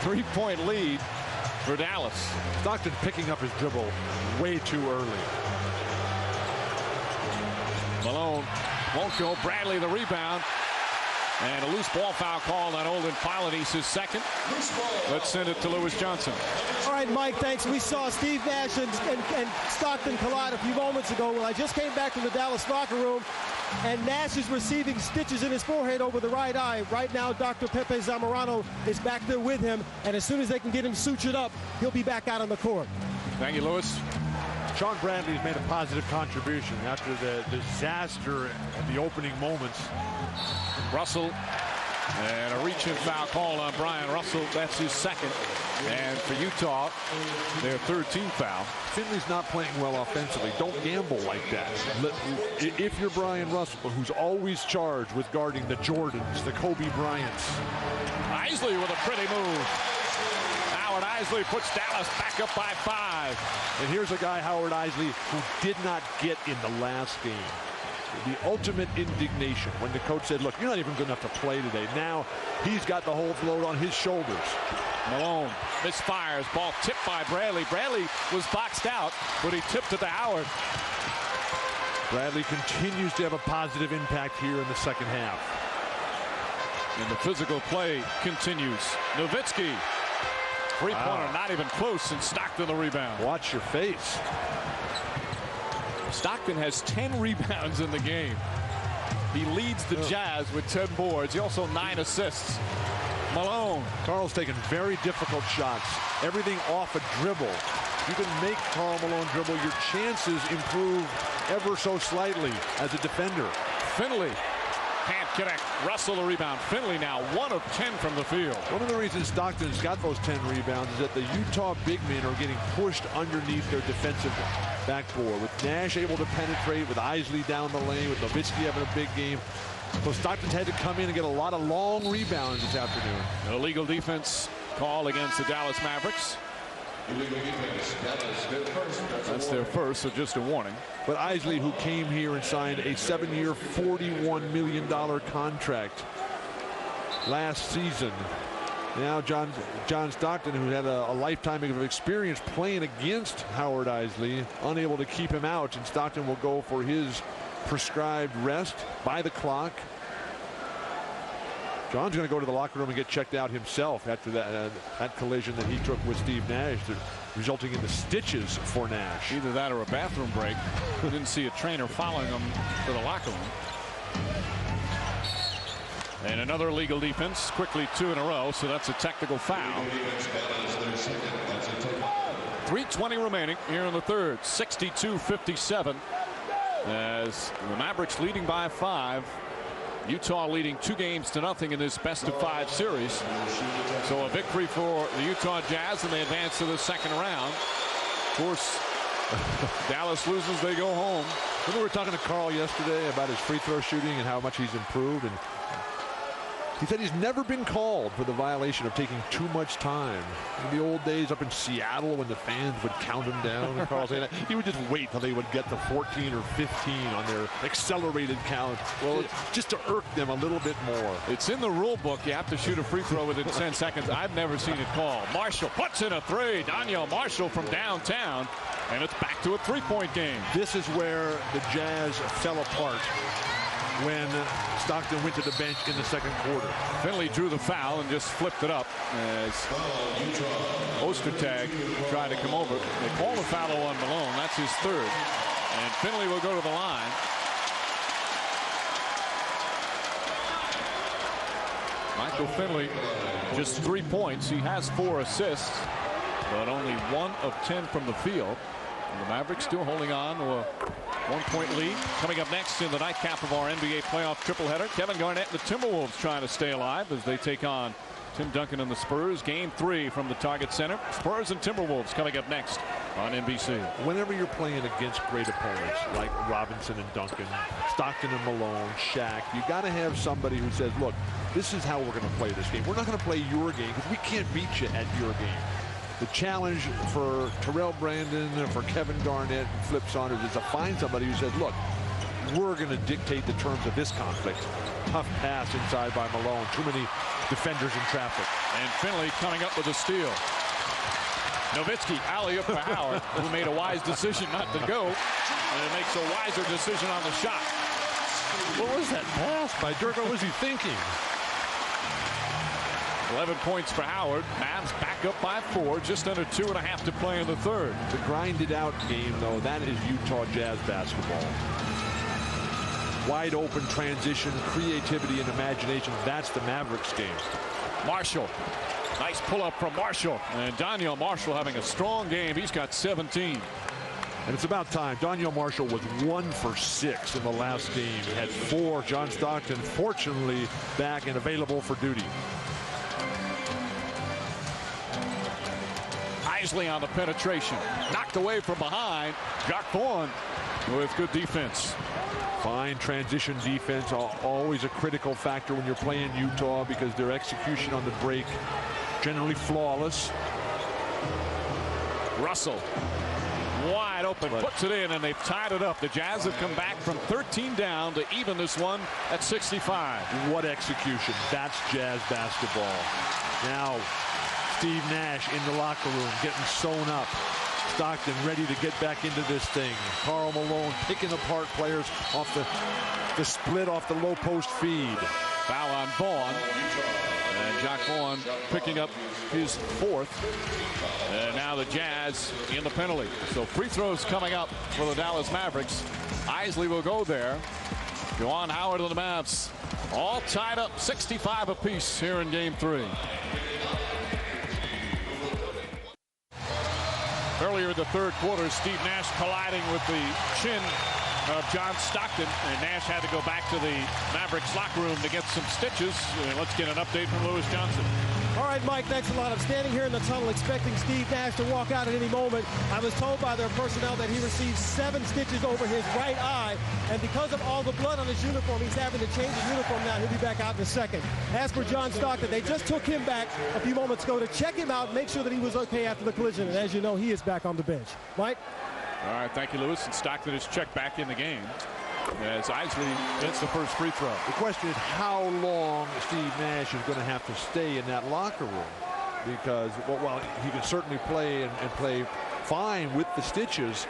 3-point lead for Dallas. Stockton picking up his dribble way too early. Malone won't go. Bradley the rebound. And a loose ball foul called on Olden Pilates, his second. Let's send it to Lewis Johnson. All right, Mike, thanks. We saw Steve Nash and Stockton collide a few moments ago. Well, I just came back from the Dallas locker room, and Nash is receiving stitches in his forehead over the right eye. Right now, Dr. Pepe Zamorano is back there with him, and as soon as they can get him sutured up, he'll be back out on the court. Thank you, Lewis. Sean Bradley's made a positive contribution after the disaster at the opening moments. Russell, and a reach-in foul call on Brian Russell. That's his second. And for Utah, their third team foul. Finley's not playing well offensively. Don't gamble like that. If you're Brian Russell, who's always charged with guarding the Jordans, the Kobe Bryants. Eisley with a pretty move. Howard Eisley puts Dallas back up by 5. And here's a guy, Howard Eisley, who did not get in the last game. The ultimate indignation when the coach said, look, you're not even good enough to play today. Now he's got the whole load on his shoulders. Malone misfires. Ball tipped by Bradley. Bradley was boxed out, but he tipped it to Howard. Bradley continues to have a positive impact here in the second half. And the physical play continues. Nowitzki. Three-pointer, not even close, and Stockton the rebound. Watch your face. Stockton has 10 rebounds in the game. He leads the Jazz with 10 boards. He also 9 assists. Malone. Karl's taking very difficult shots. Everything off a dribble. You can make Karl Malone dribble. Your chances improve ever so slightly as a defender. Finley can't connect. Russell the rebound. Finley now 1 of 10 from the field. One of the reasons Stockton's got those 10 rebounds is that the Utah big men are getting pushed underneath their defensive backboard. With Nash able to penetrate, with Eisley down the lane, with Nowitzki having a big game. So Stockton's had to come in and get a lot of long rebounds this afternoon. Illegal defense call against the Dallas Mavericks. That's their first, so just a warning. But Eisley, who came here and signed a 7-year, $41 million contract last season. Now John Stockton, who had a lifetime of experience playing against Howard Eisley, unable to keep him out, and Stockton will go for his prescribed rest by the clock. John's going to go to the locker room and get checked out himself after that collision that he took with Steve Nash, resulting in the stitches for Nash. Either that or a bathroom break. Didn't see a trainer following him to the locker room. And another illegal defense, quickly 2 in a row, so that's a technical foul. 3:20 remaining here in the third. 62-57 as the Mavericks leading by 5. Utah leading 2-0 in this best-of-5 series. So a victory for the Utah Jazz, and they advance to the second round. Of course, Dallas loses, they go home. We were talking to Karl yesterday about his free throw shooting and how much he's improved, and he said he's never been called for the violation of taking too much time. In the old days up in Seattle when the fans would count him down, and Karl saying that, he would just wait till they would get to 14 or 15 on their accelerated count. Well, just to irk them a little bit more. It's in the rule book. You have to shoot a free throw within 10 seconds. I've never seen it called. Marshall puts in a 3. Daniel Marshall from downtown, and it's back to a 3-point game. This is where the Jazz fell apart. when Stockton went to the bench in the second quarter. Finley drew the foul and just flipped it up as Ostertag tried to come over. They call the foul on Malone. That's his third. And Finley will go to the line. Michael Finley, just 3 points. He has 4 assists, but only 1 of 10 from the field. And the Mavericks still holding on to a 1-point lead. Coming up next in the nightcap of our NBA playoff tripleheader, Kevin Garnett and the Timberwolves trying to stay alive as they take on Tim Duncan and the Spurs. Game 3 from the Target Center. Spurs and Timberwolves coming up next on NBC. Whenever you're playing against great opponents like Robinson and Duncan, Stockton and Malone, Shaq, you got to have somebody who says, look, this is how we're going to play this game. We're not going to play your game because we can't beat you at your game. The challenge for Terrell Brandon and for Kevin Garnett and Flip Saunders is to find somebody who says, look, we're going to dictate the terms of this conflict. Tough pass inside by Malone. Too many defenders in traffic. And Finley coming up with a steal. Nowitzki alley-oop for Howard, who made a wise decision not to go, and it makes a wiser decision on the shot. What was that pass by Dirk? What was he thinking? 11 points for Howard. Mavs back up by 4. Just under 2.5 to play in the third. The grinded out game, though, that is Utah Jazz basketball. Wide open transition, creativity, and imagination. That's the Mavericks game. Marshall. Nice pull-up from Marshall. And Daniel Marshall having a strong game. He's got 17. And it's about time. Daniel Marshall was 1 for 6 in the last game. He had 4. John Stockton, fortunately, back and available for duty. Eisley on the penetration. Knocked away from behind. Jacques Vaughn with good defense. Fine transition defense, always a critical factor when you're playing Utah because their execution on the break generally flawless. Russell wide open, puts it in, and they've tied it up. The Jazz have come back from 13 down to even this one at 65. What execution. That's Jazz basketball. Now Steve Nash in the locker room getting sewn up. Stockton ready to get back into this thing. Karl Malone picking apart players off the split off the low post feed. Foul on Vaughn. And Jacques Vaughn picking up his 4th. And now the Jazz in the penalty. So free throws coming up for the Dallas Mavericks. Eisley will go there. Juwan Howard and the Mavs all tied up 65 apiece here in game 3. Earlier in the third quarter, Steve Nash colliding with the chin of John Stockton, and Nash had to go back to the Mavericks locker room to get some stitches. Let's get an update from Lewis Johnson. All right, Mike, thanks a lot. I'm standing here in the tunnel expecting Steve Nash to walk out at any moment. I was told by their personnel that he received 7 stitches over his right eye, and because of all the blood on his uniform, he's having to change his uniform now. He'll be back out in a second. As for John Stockton, they just took him back a few moments ago to check him out, make sure that he was okay after the collision, and as you know, he is back on the bench. Mike? All right, thank you, Lewis. And Stockton is checked back in the game as Eisley gets the first free throw. The question is how long Steve Nash is going to have to stay in that locker room, because while he can certainly play and play fine with the stitches,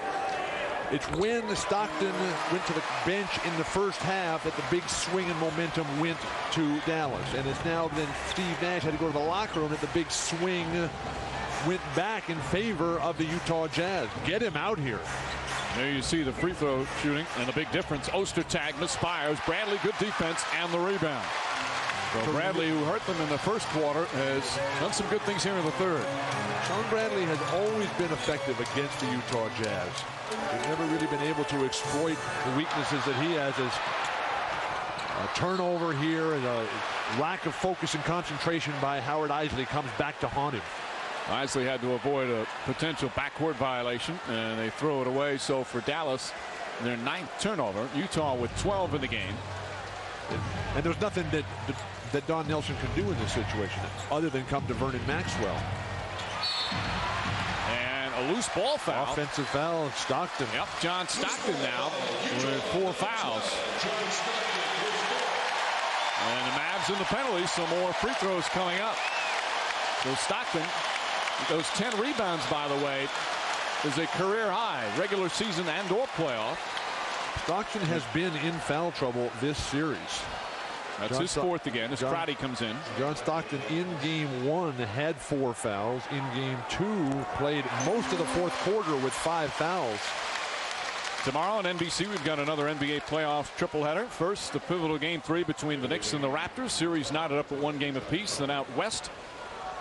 it's when Stockton went to the bench in the first half that the big swing and momentum went to Dallas. And it's now then Steve Nash had to go to the locker room that the big swing went back in favor of the Utah Jazz. Get him out here. There you see the free throw shooting and the big difference. Ostertag misfires. Bradley, good defense and the rebound. So Bradley, who hurt them in the first quarter, has done some good things here in the third. Sean Bradley has always been effective against the Utah Jazz. They've never really been able to exploit the weaknesses that he has as a turnover here and a lack of focus and concentration by Howard Eisley comes back to haunt him. Eisley had to avoid a potential backcourt violation, and they throw it away. So for Dallas, their 9th turnover. Utah with 12 in the game. And there's nothing that Don Nelson can do in this situation other than come to Vernon Maxwell. And a loose ball foul. Offensive foul of Stockton. Yep, John Stockton now with 4 fouls. And the Mavs in the penalty, so more free throws coming up. So Stockton, those 10 rebounds, by the way, is a career high, regular season and or playoff. Stockton has been in foul trouble this series. That's his fourth again as Crowdy comes in. John Stockton in game 1 had 4 fouls. In game 2 played most of the fourth quarter with 5 fouls. Tomorrow on NBC, we've got another NBA playoff tripleheader. First, the pivotal game 3 between the Knicks and the Raptors. Series knotted up at 1 game apiece. Then out west,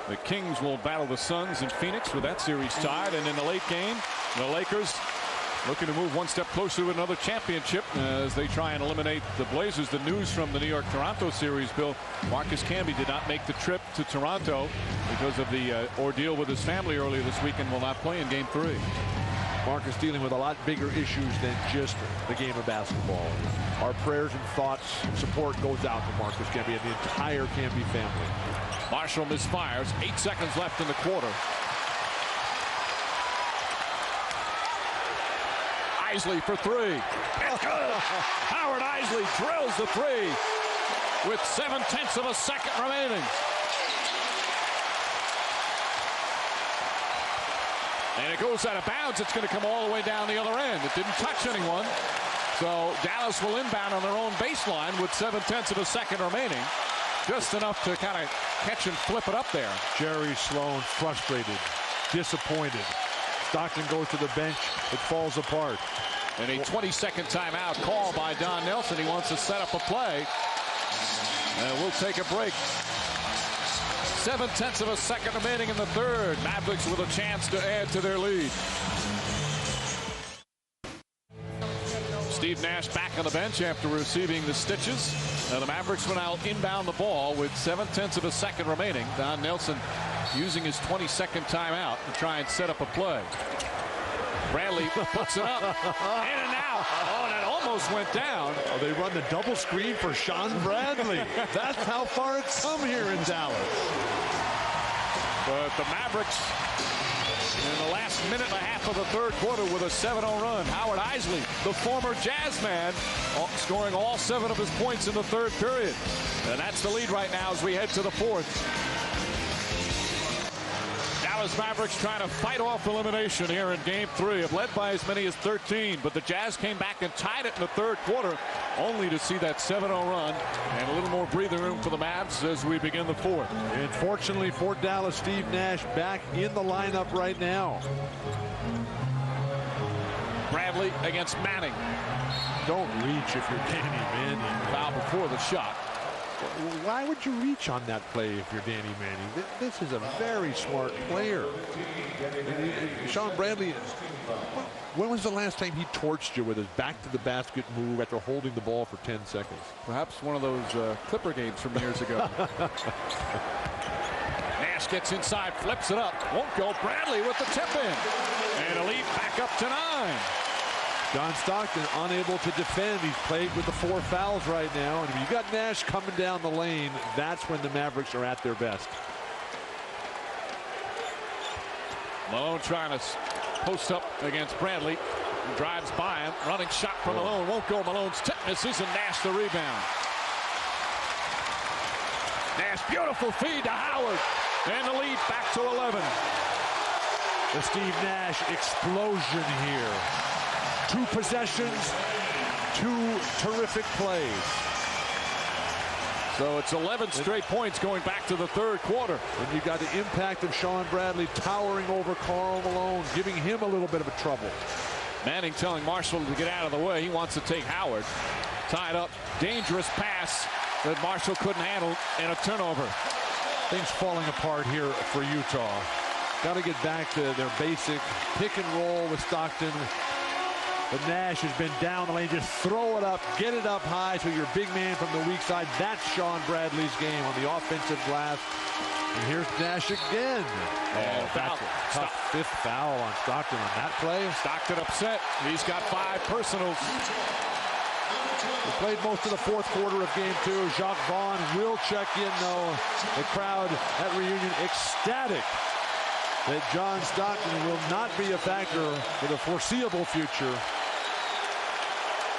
the Kings will battle the Suns in Phoenix with that series tied. And in the late game, the Lakers looking to move 1 step closer to another championship as they try and eliminate the Blazers. The news from the New York-Toronto series, Bill, Marcus Camby did not make the trip to Toronto because of the ordeal with his family earlier this week and will not play in game 3. Marcus dealing with a lot bigger issues than just the game of basketball. Our prayers and thoughts and support goes out to Marcus Camby and the entire Camby family. Marshall misfires. 8 seconds left in the quarter. Eisley for 3. It's good. Howard Eisley drills the 3 with 7/10 of a second remaining. And it goes out of bounds. It's going to come all the way down the other end. It didn't touch anyone. So Dallas will inbound on their own baseline with 7/10 of a second remaining. Just enough to kind of catch and flip it up there. Jerry Sloan frustrated, disappointed. Stockton goes to the bench. It falls apart. And a 20-second timeout call by Don Nelson. He wants to set up a play. And we'll take a break. 7/10 of a second remaining in the third. Mavericks with a chance to add to their lead. Steve Nash back on the bench after receiving the stitches. Now the Mavericks will now inbound the ball with 7/10 of a second remaining. Don Nelson using his 22nd timeout to try and set up a play. Bradley puts it up. In and out. Oh, and it almost went down. Oh, they run the double screen for Sean Bradley. That's how far it's come here in Dallas. But the Mavericks in the last minute and a half of the third quarter with a 7-0 run. Howard Eisley, the former Jazz man, scoring all 7 of his points in the third period. And that's the lead right now as we head to the fourth. Dallas Mavericks trying to fight off elimination here in game 3. Have led by as many as 13, but the Jazz came back and tied it in the third quarter, only to see that 7-0 run and a little more breathing room for the Mavs as we begin the fourth. And fortunately for Dallas, Steve Nash back in the lineup right now. Bradley against Manning. Don't reach if you're Danny Manning. Foul before the shot. Why would you reach on that play if you're Danny Manning? This is a very smart player. Sean Bradley, when was the last time he torched you with his back to the basket move after holding the ball for 10 seconds? Perhaps one of those Clipper games from years ago. Nash gets inside, flips it up. Won't go. Bradley with the tip in. And a lead back up to 9. John Stockton unable to defend. He's plagued with the 4 fouls right now. And if you got Nash coming down the lane, that's when the Mavericks are at their best. Malone trying to post up against Bradley. He drives by him. Running shot from Malone. Won't go. Malone's tip misses and Nash the rebound. Nash, beautiful feed to Howard. And the lead back to 11. The Steve Nash explosion here. 2 possessions, 2 terrific plays. So it's 11 straight points going back to the third quarter. And you got the impact of Sean Bradley towering over Karl Malone, giving him a little bit of a trouble. Manning telling Marshall to get out of the way. He wants to take Howard. Tied up, dangerous pass that Marshall couldn't handle, and a turnover. Things falling apart here for Utah. Got to get back to their basic pick and roll with Stockton. But Nash has been down the lane. Just throw it up, get it up high so your big man from the weak side. That's Sean Bradley's game on the offensive glass. And here's Nash again. Oh, that's a tough 5th foul on Stockton on that play. Stockton upset. He's got 5 personals. He played most of the fourth quarter of game 2. Jacques Vaughn will check in, though. The crowd at Reunion ecstatic that John Stockton will not be a factor for the foreseeable future.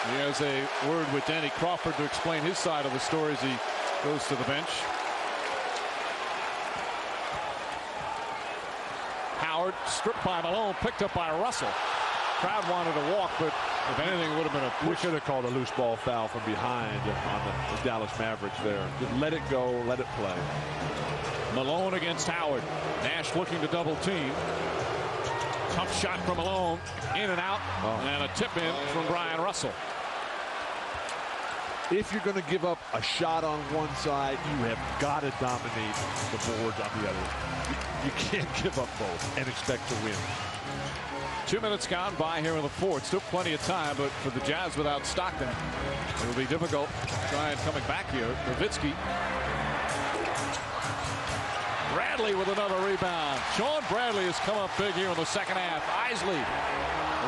He has a word with Danny Crawford to explain his side of the story as he goes to the bench. Howard stripped by Malone, picked up by Russell. Crowd wanted to walk, but If anything, it would have been a We push. should have called a loose ball foul from behind on the Dallas Mavericks there. Just let it go, let it play. Malone against Howard. Nash looking to double team. Tough shot from Malone. In and out. And a tip in from Brian Russell. If you're going to give up a shot on one side, you have got to dominate the boards on the other. You can't give up both and expect to win. 2 minutes gone by here in the fourth. Still plenty of time, but for the Jazz without Stockton, it will be difficult trying coming back here. Nowitzki. Bradley with another rebound. Sean Bradley has come up big here in the second half. Eisley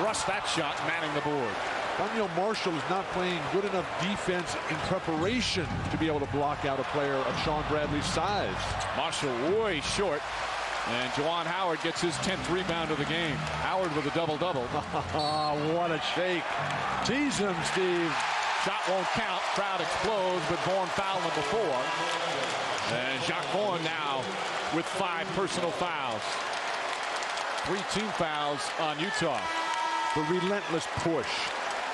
rushed that shot, manning the board. Daniel Marshall is not playing good enough defense in preparation to be able to block out a player of Sean Bradley's size. Marshall way short. And Juwan Howard gets his 10th rebound of the game. Howard with a double-double. What a shake. Tease him, Steve. Shot won't count. Crowd explodes, but Vaughn foul number 4. And Jacques Vaughn now with 5 personal fouls. 3 team fouls on Utah. The relentless push.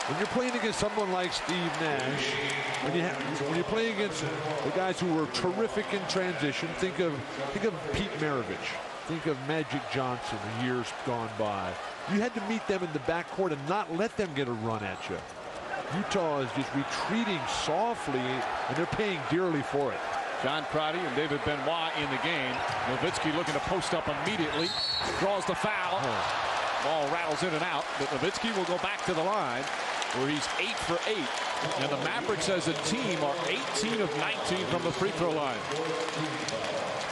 When you're playing against someone like Steve Nash, when you're playing against the guys who were terrific in transition, think of Pete Maravich, think of Magic Johnson in years gone by. You had to meet them in the backcourt and not let them get a run at you. Utah is just retreating softly, and they're paying dearly for it. John Crotty and David Benoit in the game. Nowitzki looking to post up immediately. Draws the foul. Ball rattles in and out, but Nowitzki will go back to the line, where he's 8 for 8. And the Mavericks as a team are 18 of 19 from the free throw line.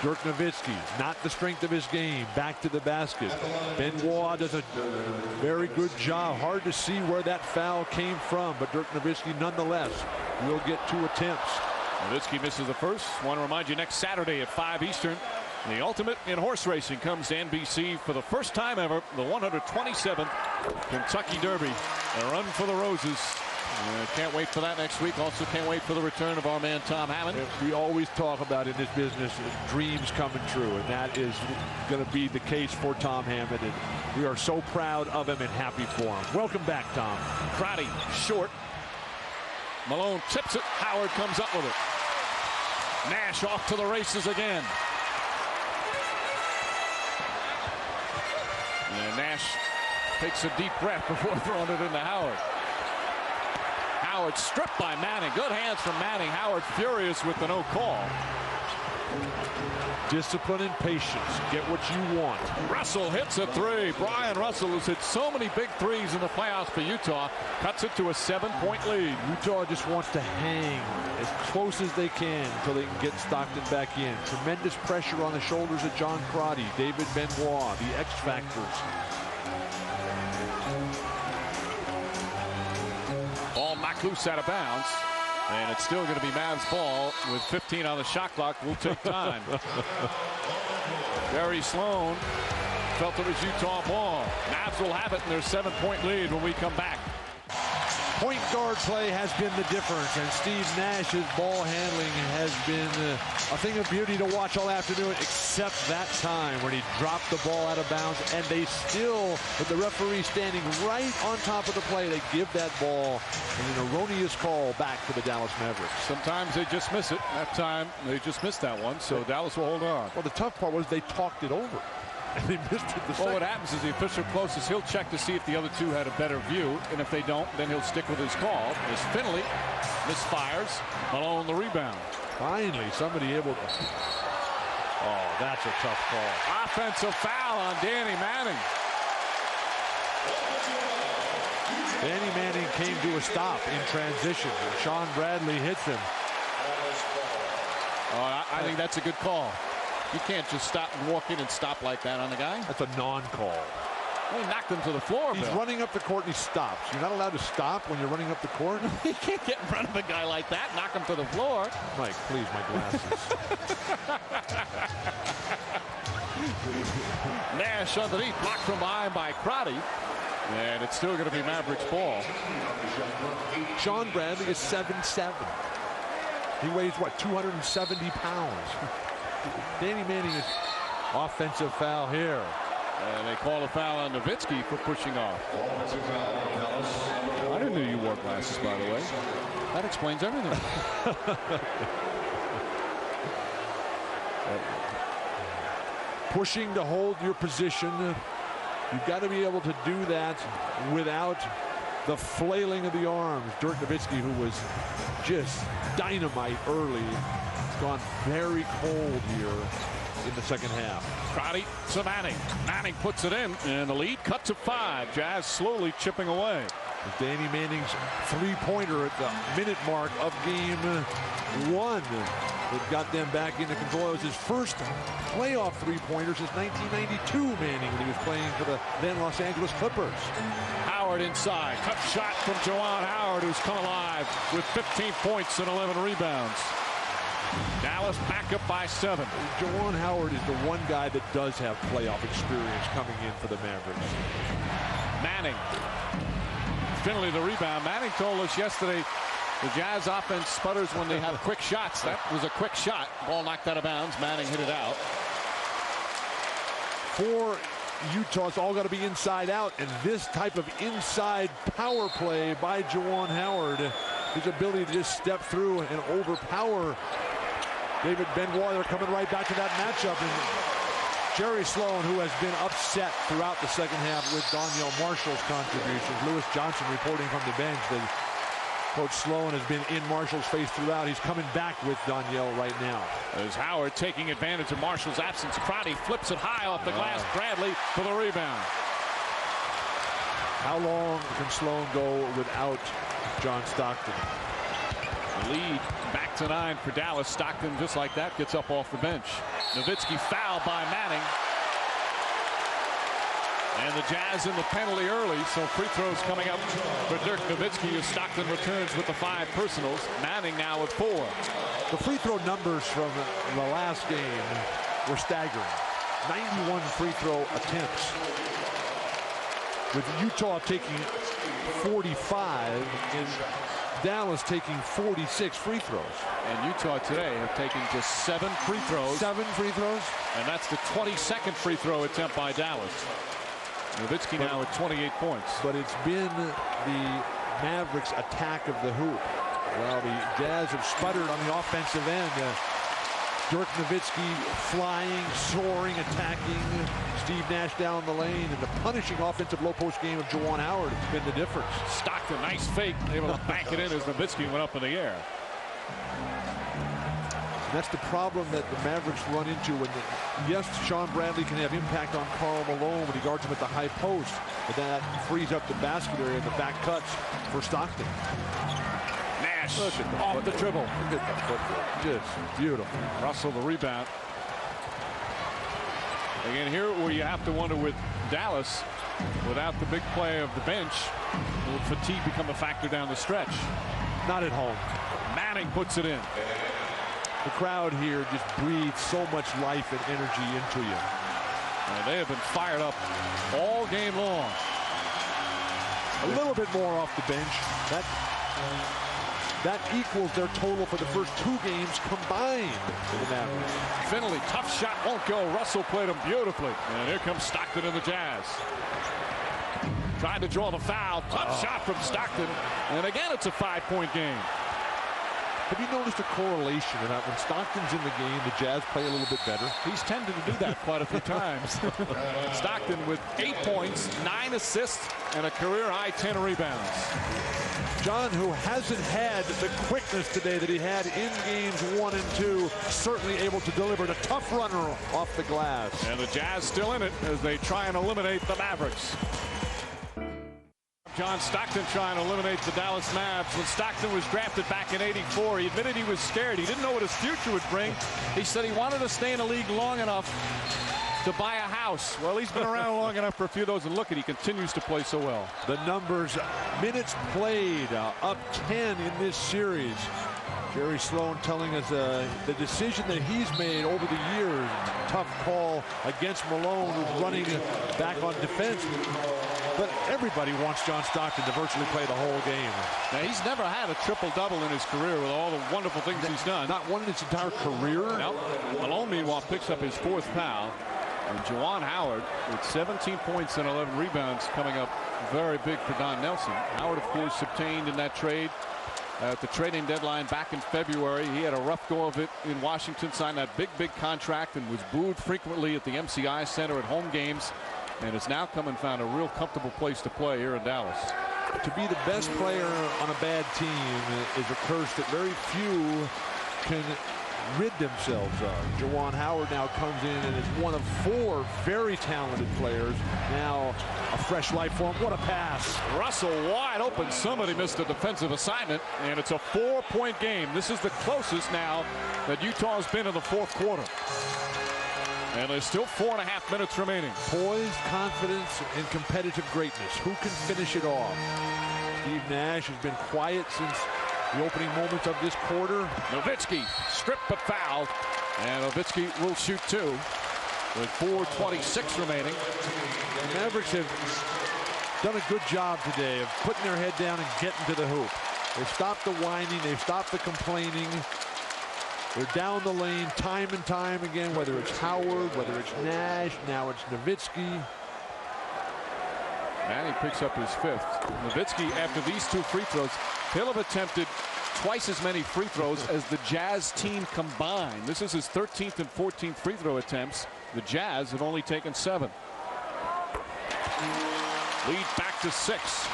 Dirk Nowitzki, not the strength of his game, back to the basket. Benoit does a very good job. Hard to see where that foul came from, but Dirk Nowitzki nonetheless will get 2 attempts. Nowitzki misses the first. Want to remind you, next Saturday at 5 Eastern, the ultimate in horse racing comes to NBC for the first time ever. The 127th Kentucky Derby. A run for the Roses. Can't wait for that next week. Also can't wait for the return of our man Tom Hammond. We always talk about in this business dreams coming true, and that is going to be the case for Tom Hammond. And we are so proud of him and happy for him. Welcome back, Tom. Crotty short. Malone tips it. Howard comes up with it. Nash off to the races again. And Nash takes a deep breath before throwing it into Howard. Howard stripped by Manning. Good hands from Manning. Howard furious with the no call. Discipline and patience. Get what you want. Russell hits a 3. Brian Russell has hit so many big threes in the playoffs for Utah. Cuts it to a 7-point lead. Utah just wants to hang as close as they can until they can get Stockton back in. Tremendous pressure on the shoulders of John Crotty, David Benoit, the X factors. Ball knocked loose out of bounds. And it's still going to be Mavs ball with 15 on the shot clock. Will take time. Jerry Sloan felt it was Utah ball. Mavs will have it in their 7-point lead when we come back. Point guard play has been the difference, and Steve Nash's ball handling has been a thing of beauty to watch all afternoon, except that time when he dropped the ball out of bounds, and they still, with the referee standing right on top of the play, they give that ball an erroneous call back to the Dallas Mavericks. Sometimes they just miss it. That time they just missed that one, so Dallas will hold on. Well, the tough part was they talked it over. And they missed it the second. Well, what happens is the official closest, he'll check to see if the other two had a better view, and if they don't, then he'll stick with his call. As Finley misfires, Malone the rebound. Finally, somebody able to. Oh, that's a tough call. Offensive foul on Danny Manning. Danny Manning came to a stop in transition. Sean Bradley hits him. I think that's a good call. You can't just stop and walk in and stop like that on the guy. That's a non-call. Well, he knocked him to the floor, He's Bill. running up the court and he stops. You're not allowed to stop when you're running up the court. You can't get in front of a guy like that, knock him to the floor. Mike, please, my glasses. Nash underneath, blocked from behind by Crotty. And it's still going to be Mavericks ball. Sean Bradley is 7'7". He weighs, what, 270 pounds. Danny Manning is offensive foul here. And they call a foul on Nowitzki for pushing off. I didn't know you wore glasses, by the way. That explains everything. Pushing to hold your position. You've got to be able to do that without the flailing of the arms. Dirk Nowitzki, who was just dynamite early, has gone very cold here in the second half. Crotty to Manning. Manning puts it in, and the lead cut to 5. Jazz slowly chipping away. Danny Manning's three-pointer at the minute mark of game 1 that got them back into control. It was his first playoff three-pointer since 1992, Manning, when he was playing for the then Los Angeles Clippers. Howard inside. Tough shot from Juwan Howard, who's come alive with 15 points and 11 rebounds. Dallas back up by 7. Juwan Howard is the one guy that does have playoff experience coming in for the Mavericks. Manning. Finley the rebound. Manning told us yesterday the Jazz offense sputters when they have quick shots. That was a quick shot. Ball knocked out of bounds. Manning hit it out. For Utah, it's all got to be inside out, and this type of inside power play by Juwan Howard, his ability to just step through and overpower David Benoit. They're coming right back to that matchup, and Jerry Sloan, who has been upset throughout the second half with Donyell Marshall's contributions. Lewis Johnson reporting from the bench that Coach Sloan has been in Marshall's face throughout. He's coming back with Donyell right now. As Howard taking advantage of Marshall's absence. Crotty flips it high off the glass. Bradley for the rebound. How long can Sloan go without John Stockton? The lead back to 9 for Dallas. Stockton, just like that, gets up off the bench. Nowitzki fouled by Manning. And the Jazz in the penalty early, so free throws coming up for Dirk Nowitzki as Stockton returns with the 5 personals. Manning now with 4. The free throw numbers from the last game were staggering. 91 free throw attempts, with Utah taking 45 and Dallas taking 46 free throws. And Utah today have taken just 7 free throws. 7 free throws? And that's the 22nd free throw attempt by Dallas. Nowitzki now with 28 points. But it's been the Mavericks' attack of the hoop. Well, the Jazz have sputtered on the offensive end. Dirk Nowitzki flying, soaring, attacking. Steve Nash down the lane, and the punishing offensive low post game of Juwan Howard has been the difference. Stockton, nice fake, able to bank it in as Nowitzki went up in the air. That's the problem that the Mavericks run into when, yes, Sean Bradley can have impact on Karl Malone when he guards him at the high post, but that frees up the basket area and the back cuts for Stockton. Nash off the dribble. Look at the footwork. Just beautiful. Russell the rebound. Again, here where you have to wonder with Dallas, without the big play of the bench, will fatigue become a factor down the stretch? Not at home. Manning puts it in. The crowd here just breathes so much life and energy into you. And they have been fired up all game long. A little bit more off the bench. That equals their total for the first 2 games combined for the Mavericks. Finley, tough shot, won't go. Russell played him beautifully. And here comes Stockton and the Jazz. Trying to draw the foul. Tough shot from Stockton. And again, it's a 5-point game. Have you noticed a correlation in that when Stockton's in the game, the Jazz play a little bit better? He's tended to do that quite a few times. Stockton with 8 points, 9 assists, and a career-high 10 rebounds. John, who hasn't had the quickness today that he had in games 1 and 2, certainly able to deliver a tough runner off the glass. And the Jazz still in it as they try and eliminate the Mavericks. John Stockton trying to eliminate the Dallas Mavs. When Stockton was drafted back in '84, he admitted he was scared. He didn't know what his future would bring. He said he wanted to stay in the league long enough to buy a house. Well, he's been around long enough for a few of those, and look at, he continues to play so well. The numbers, minutes played, up 10 in this series. Jerry Sloan telling us the decision that he's made over the years, tough call against Malone, who's running back on defense. But everybody wants John Stockton to virtually play the whole game. Now, he's never had a triple-double in his career with all the wonderful things he's done. Not one in his entire career. Nope. Malone, meanwhile, picks up his 4th foul. And Juwan Howard with 17 points and 11 rebounds coming up very big for Don Nelson. Howard, of course, obtained in that trade at the trading deadline back in February. He had a rough go of it in Washington, signed that big contract and was booed frequently at the MCI Center at home games, and has now come and found a real comfortable place to play here in Dallas. To be the best player on a bad team is a curse that very few can rid themselves of. Juwan Howard now comes in and is one of 4 very talented players. Now a fresh life for him. What a pass. Russell wide open. Somebody missed a defensive assignment, and it's a 4-point game. This is the closest now that Utah's been in the fourth quarter. And there's still 4.5 minutes remaining. Poise, confidence, and competitive greatness. Who can finish it off? Steve Nash has been quiet since the opening moments of this quarter. Nowitzki stripped but fouled, and Nowitzki will shoot 2 with 4:26 remaining. The Mavericks have done a good job today of putting their head down and getting to the hoop. They've stopped the whining. They've stopped the complaining. They're down the lane time and time again, whether it's Howard, whether it's Nash, now it's Nowitzki. And he picks up his 5th. Nowitzki, after these 2 free throws, he'll have attempted twice as many free throws as the Jazz team combined. This is his 13th and 14th free throw attempts. The Jazz have only taken 7. Lead back to 6.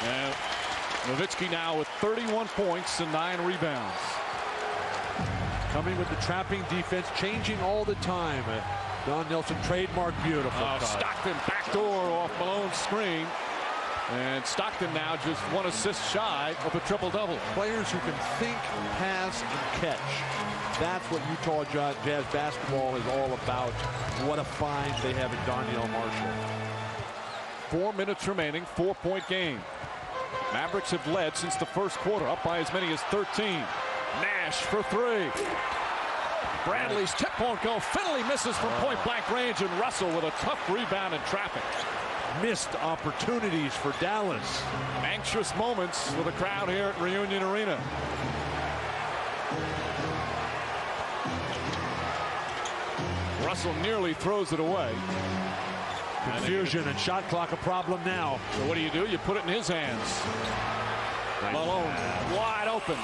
And Nowitzki now with 31 points and 9 rebounds. Coming with the trapping defense, changing all the time. Don Nelson trademark, beautiful. Stockton backdoor off Malone's screen. And Stockton now just 1 assist shy of a triple-double. Players who can think, pass, and catch. That's what Utah Jazz basketball is all about. What a find they have in Donyell Marshall. 4 minutes remaining, 4-point game. Mavericks have led since the first quarter, up by as many as 13. Nash for 3. Bradley's tip won't go. Finley misses from point-blank range, and Russell with a tough rebound in traffic. Missed opportunities for Dallas. Anxious moments for the crowd here at Reunion Arena. Russell nearly throws it away. Confusion and shot clock a problem now. So what do? You put it in his hands. Malone wide open.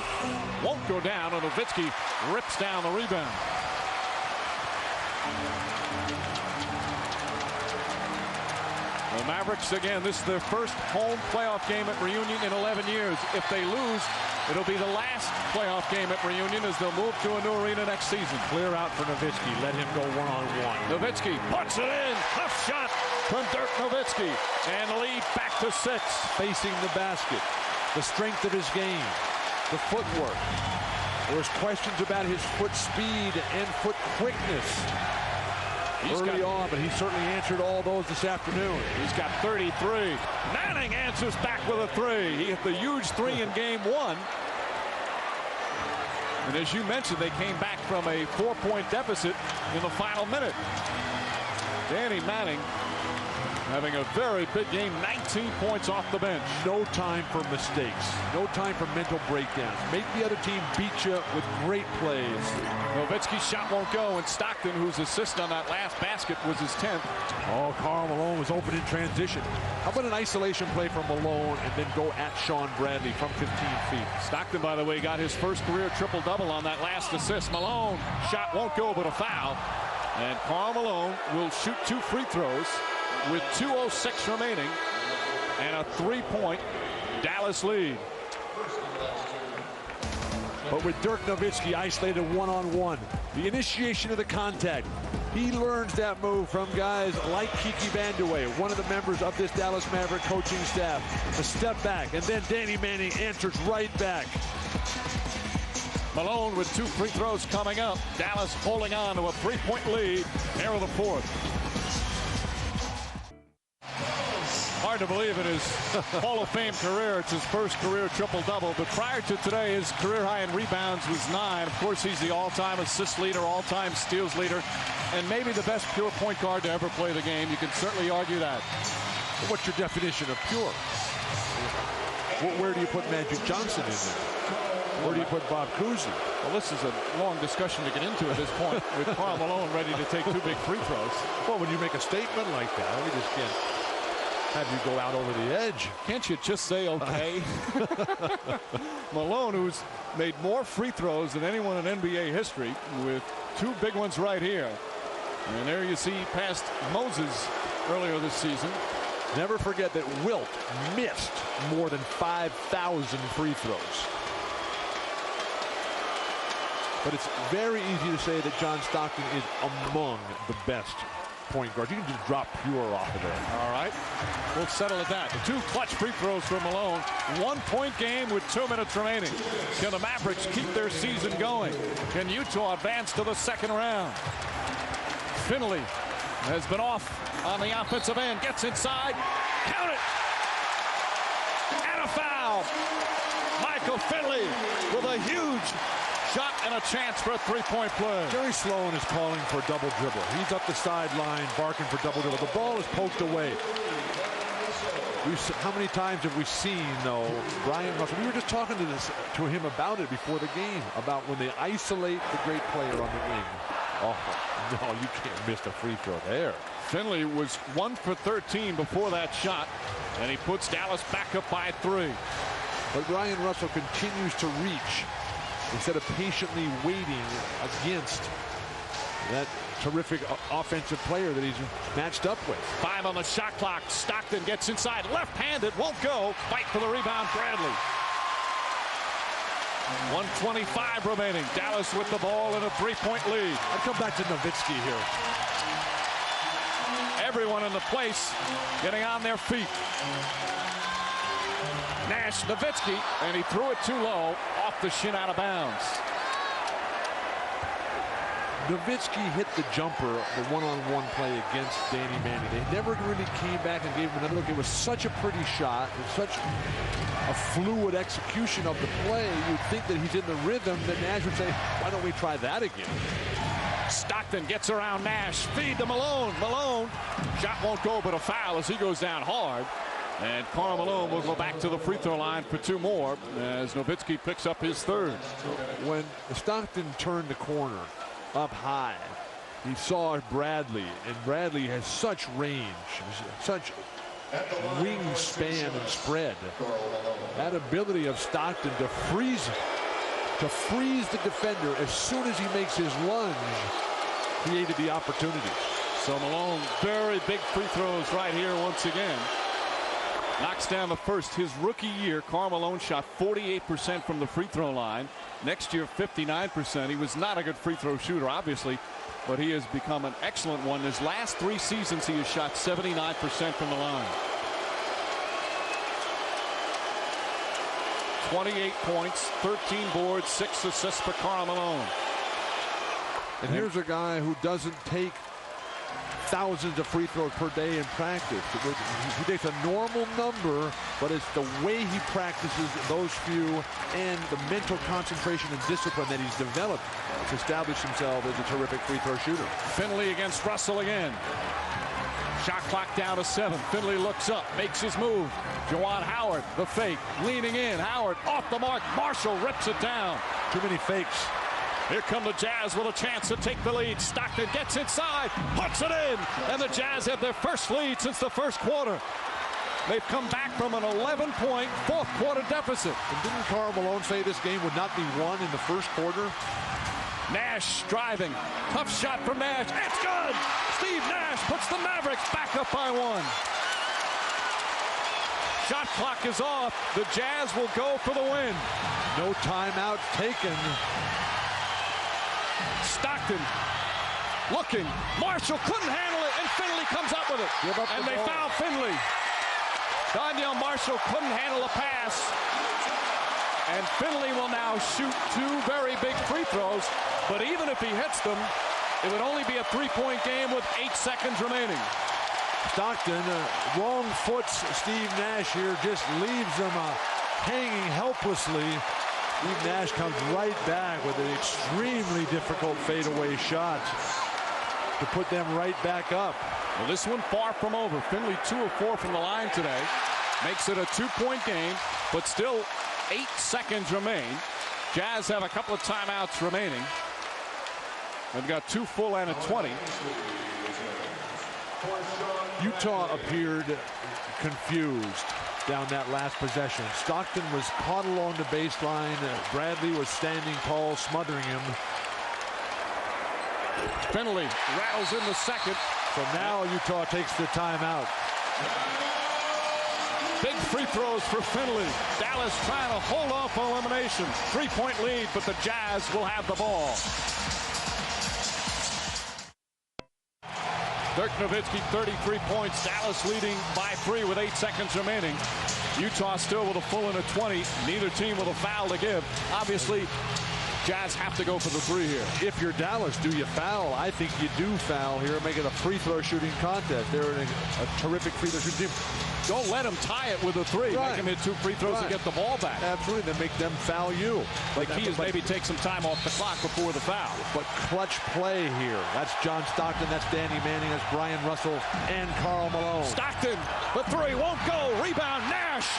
Won't go down, and Nowitzki rips down the rebound. The Mavericks, again, this is their first home playoff game at Reunion in 11 years. If they lose, it'll be the last playoff game at Reunion as they'll move to a new arena next season. Clear out for Nowitzki. Let him go one-on-one. Nowitzki puts it in. Tough shot from Dirk Nowitzki. And the lead back to 6. Facing the basket. The strength of his game. The footwork. There was questions about his foot speed and foot quickness early on, but he certainly answered all those this afternoon. He's got 33. Manning answers back with a 3. He hit the huge 3 in game 1. And as you mentioned, they came back from a 4-point deficit in the final minute. Danny Manning having a very big game, 19 points off the bench. No time for mistakes. No time for mental breakdowns. Make the other team beat you with great plays. Nowitzki's shot won't go, and Stockton, whose assist on that last basket was his 10th. Oh, Karl Malone was open in transition. How about an isolation play from Malone and then go at Sean Bradley from 15 feet? Stockton, by the way, got his first career triple-double on that last assist. Malone, shot won't go, but a foul. And Karl Malone will shoot 2 free throws with 2:06 remaining and a 3-point Dallas lead. But with Dirk Nowitzki isolated one-on-one, the initiation of the contact, he learns that move from guys like Kiki Vandeweghe, one of the members of this Dallas Maverick coaching staff. A step back, and then Danny Manning answers right back. Malone with 2 free throws coming up. Dallas holding on to a 3-point lead here in the 4th. Hard to believe in his Hall of Fame career. It's his first career triple-double. But prior to today, his career high in rebounds was 9. Of course, he's the all-time assist leader, all-time steals leader, and maybe the best pure point guard to ever play the game. You can certainly argue that. What's your definition of pure? Where do you put Magic Johnson in there? Where do you put Bob Cousy? Well, this is a long discussion to get into at this point with Karl Malone ready to take 2 big free throws. Well, when you make a statement like that, we just can't have you go out over the edge. Can't you just say okay? Malone, who's made more free throws than anyone in NBA history, with 2 big ones right here. And there you see past Moses earlier this season. Never forget that Wilt missed more than 5,000 free throws. But it's very easy to say that John Stockton is among the best point guards. You can just drop pure off of there. All right, we'll settle at that. The 2 clutch free throws for Malone. 1-point game with 2 minutes remaining. Can the Mavericks keep their season going? Can Utah advance to the 2nd round? Finley has been off on the offensive end. Gets inside. Count it. And a foul. Michael Finley with a huge shot and a chance for a 3-point play. Jerry Sloan is calling for a double dribble. He's up the sideline barking for double dribble. The ball is poked away. How many times have we seen, though, Brian Russell? We were just talking to him about it before the game, about when they isolate the great player on the wing. Oh, no, you can't miss the free throw there. Finley was 1 for 13 before that shot, and he puts Dallas back up by 3. But Brian Russell continues to reach instead of patiently waiting against that terrific offensive player that he's matched up with. 5 on the shot clock. Stockton gets inside. Left-handed. Won't go. Fight for the rebound. Bradley. 1:25 remaining. Dallas with the ball in a 3-point lead. I'd come back to Nowitzki here. Everyone in the place getting on their feet. Nash, Nowitzki, and he threw it too low, off the shin, out of bounds. Nowitzki hit the jumper, the one-on-one play against Danny Manning. They never really came back and gave him another look. It was such a pretty shot, and such a fluid execution of the play. You'd think that he's in the rhythm, that Nash would say, why don't we try that again? Stockton gets around Nash. Feed to Malone. Malone. Shot won't go, but a foul as he goes down hard. And Karl Malone will go back to the free throw line for 2 more as Nowitzki picks up his 3rd. When Stockton turned the corner up high, he saw Bradley, and Bradley has such range, such wingspan and spread. That ability of Stockton to freeze the defender as soon as he makes his lunge created the opportunity. So Malone, very big free throws right here once again. Knocks down the first. His rookie year, Karl Malone shot 48% from the free throw line. Next year, 59%. He was not a good free throw shooter, obviously, but he has become an excellent one. His last 3 seasons, he has shot 79% from the line. 28 points, 13 boards, 6 assists for Karl Malone. And here's a guy who doesn't take thousands of free throws per day in practice. He takes a normal number, but it's the way he practices those few and the mental concentration and discipline that he's developed to establish himself as a terrific free throw shooter. Finley against Russell again. Shot clock down to 7. Finley looks up, makes his move. Juwan Howard, the fake, leaning in. Howard off the mark. Marshall rips it down. Too many fakes. Here come the Jazz with a chance to take the lead. Stockton gets inside, puts it in, and the Jazz have their first lead since the first quarter. They've come back from an 11-point fourth-quarter deficit. And didn't Karl Malone say this game would not be won in the first quarter? Nash driving. Tough shot from Nash. It's good! Steve Nash puts the Mavericks back up by 1. Shot clock is off. The Jazz will go for the win. No timeout taken. Stockton looking. Marshall couldn't handle it, and Finley comes up with it. And they foul Finley. Donyell Marshall couldn't handle a pass. And Finley will now shoot 2 very big free throws. But even if he hits them, it would only be a 3-point game with 8 seconds remaining. Stockton wrong foots Steve Nash here, just leaves them hanging helplessly. Steve Nash comes right back with an extremely difficult fadeaway shot to put them right back up. Well, this one far from over. Finley 2 of 4 from the line today. Makes it a 2-point game, but still 8 seconds remain. Jazz have a couple of timeouts remaining. They've got 2 full and a 20. Utah appeared confused down that last possession. Stockton was caught along the baseline. Bradley was standing tall, smothering him. Finley rattles in the second. So now Utah takes the timeout. Big free throws for Finley. Dallas trying to hold off elimination. 3-point lead, but the Jazz will have the ball. Dirk Nowitzki, 33 points. Dallas leading by 3 with 8 seconds remaining. Utah still with a full and a 20. Neither team with a foul to give. Obviously, Jazz have to go for the 3 here. If you're Dallas, do you foul? I think you do foul here, make it a free throw shooting contest. They're in a terrific free throw shooting team. Don't let them tie it with a 3. Right. Make them hit 2 free throws and get the ball back. Absolutely, then make them foul you. The key is maybe take some time off the clock before the foul. But clutch play here. That's John Stockton, that's Danny Manning, that's Brian Russell, and Karl Malone. Stockton, the 3 won't go. Rebound, Nash.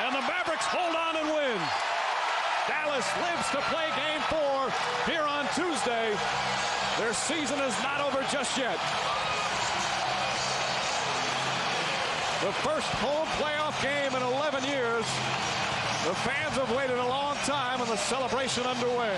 And the Mavericks hold on and win. Dallas lives to play game 4 here on Tuesday. Their season is not over just yet. The first home playoff game in 11 years. The fans have waited a long time and the celebration underway.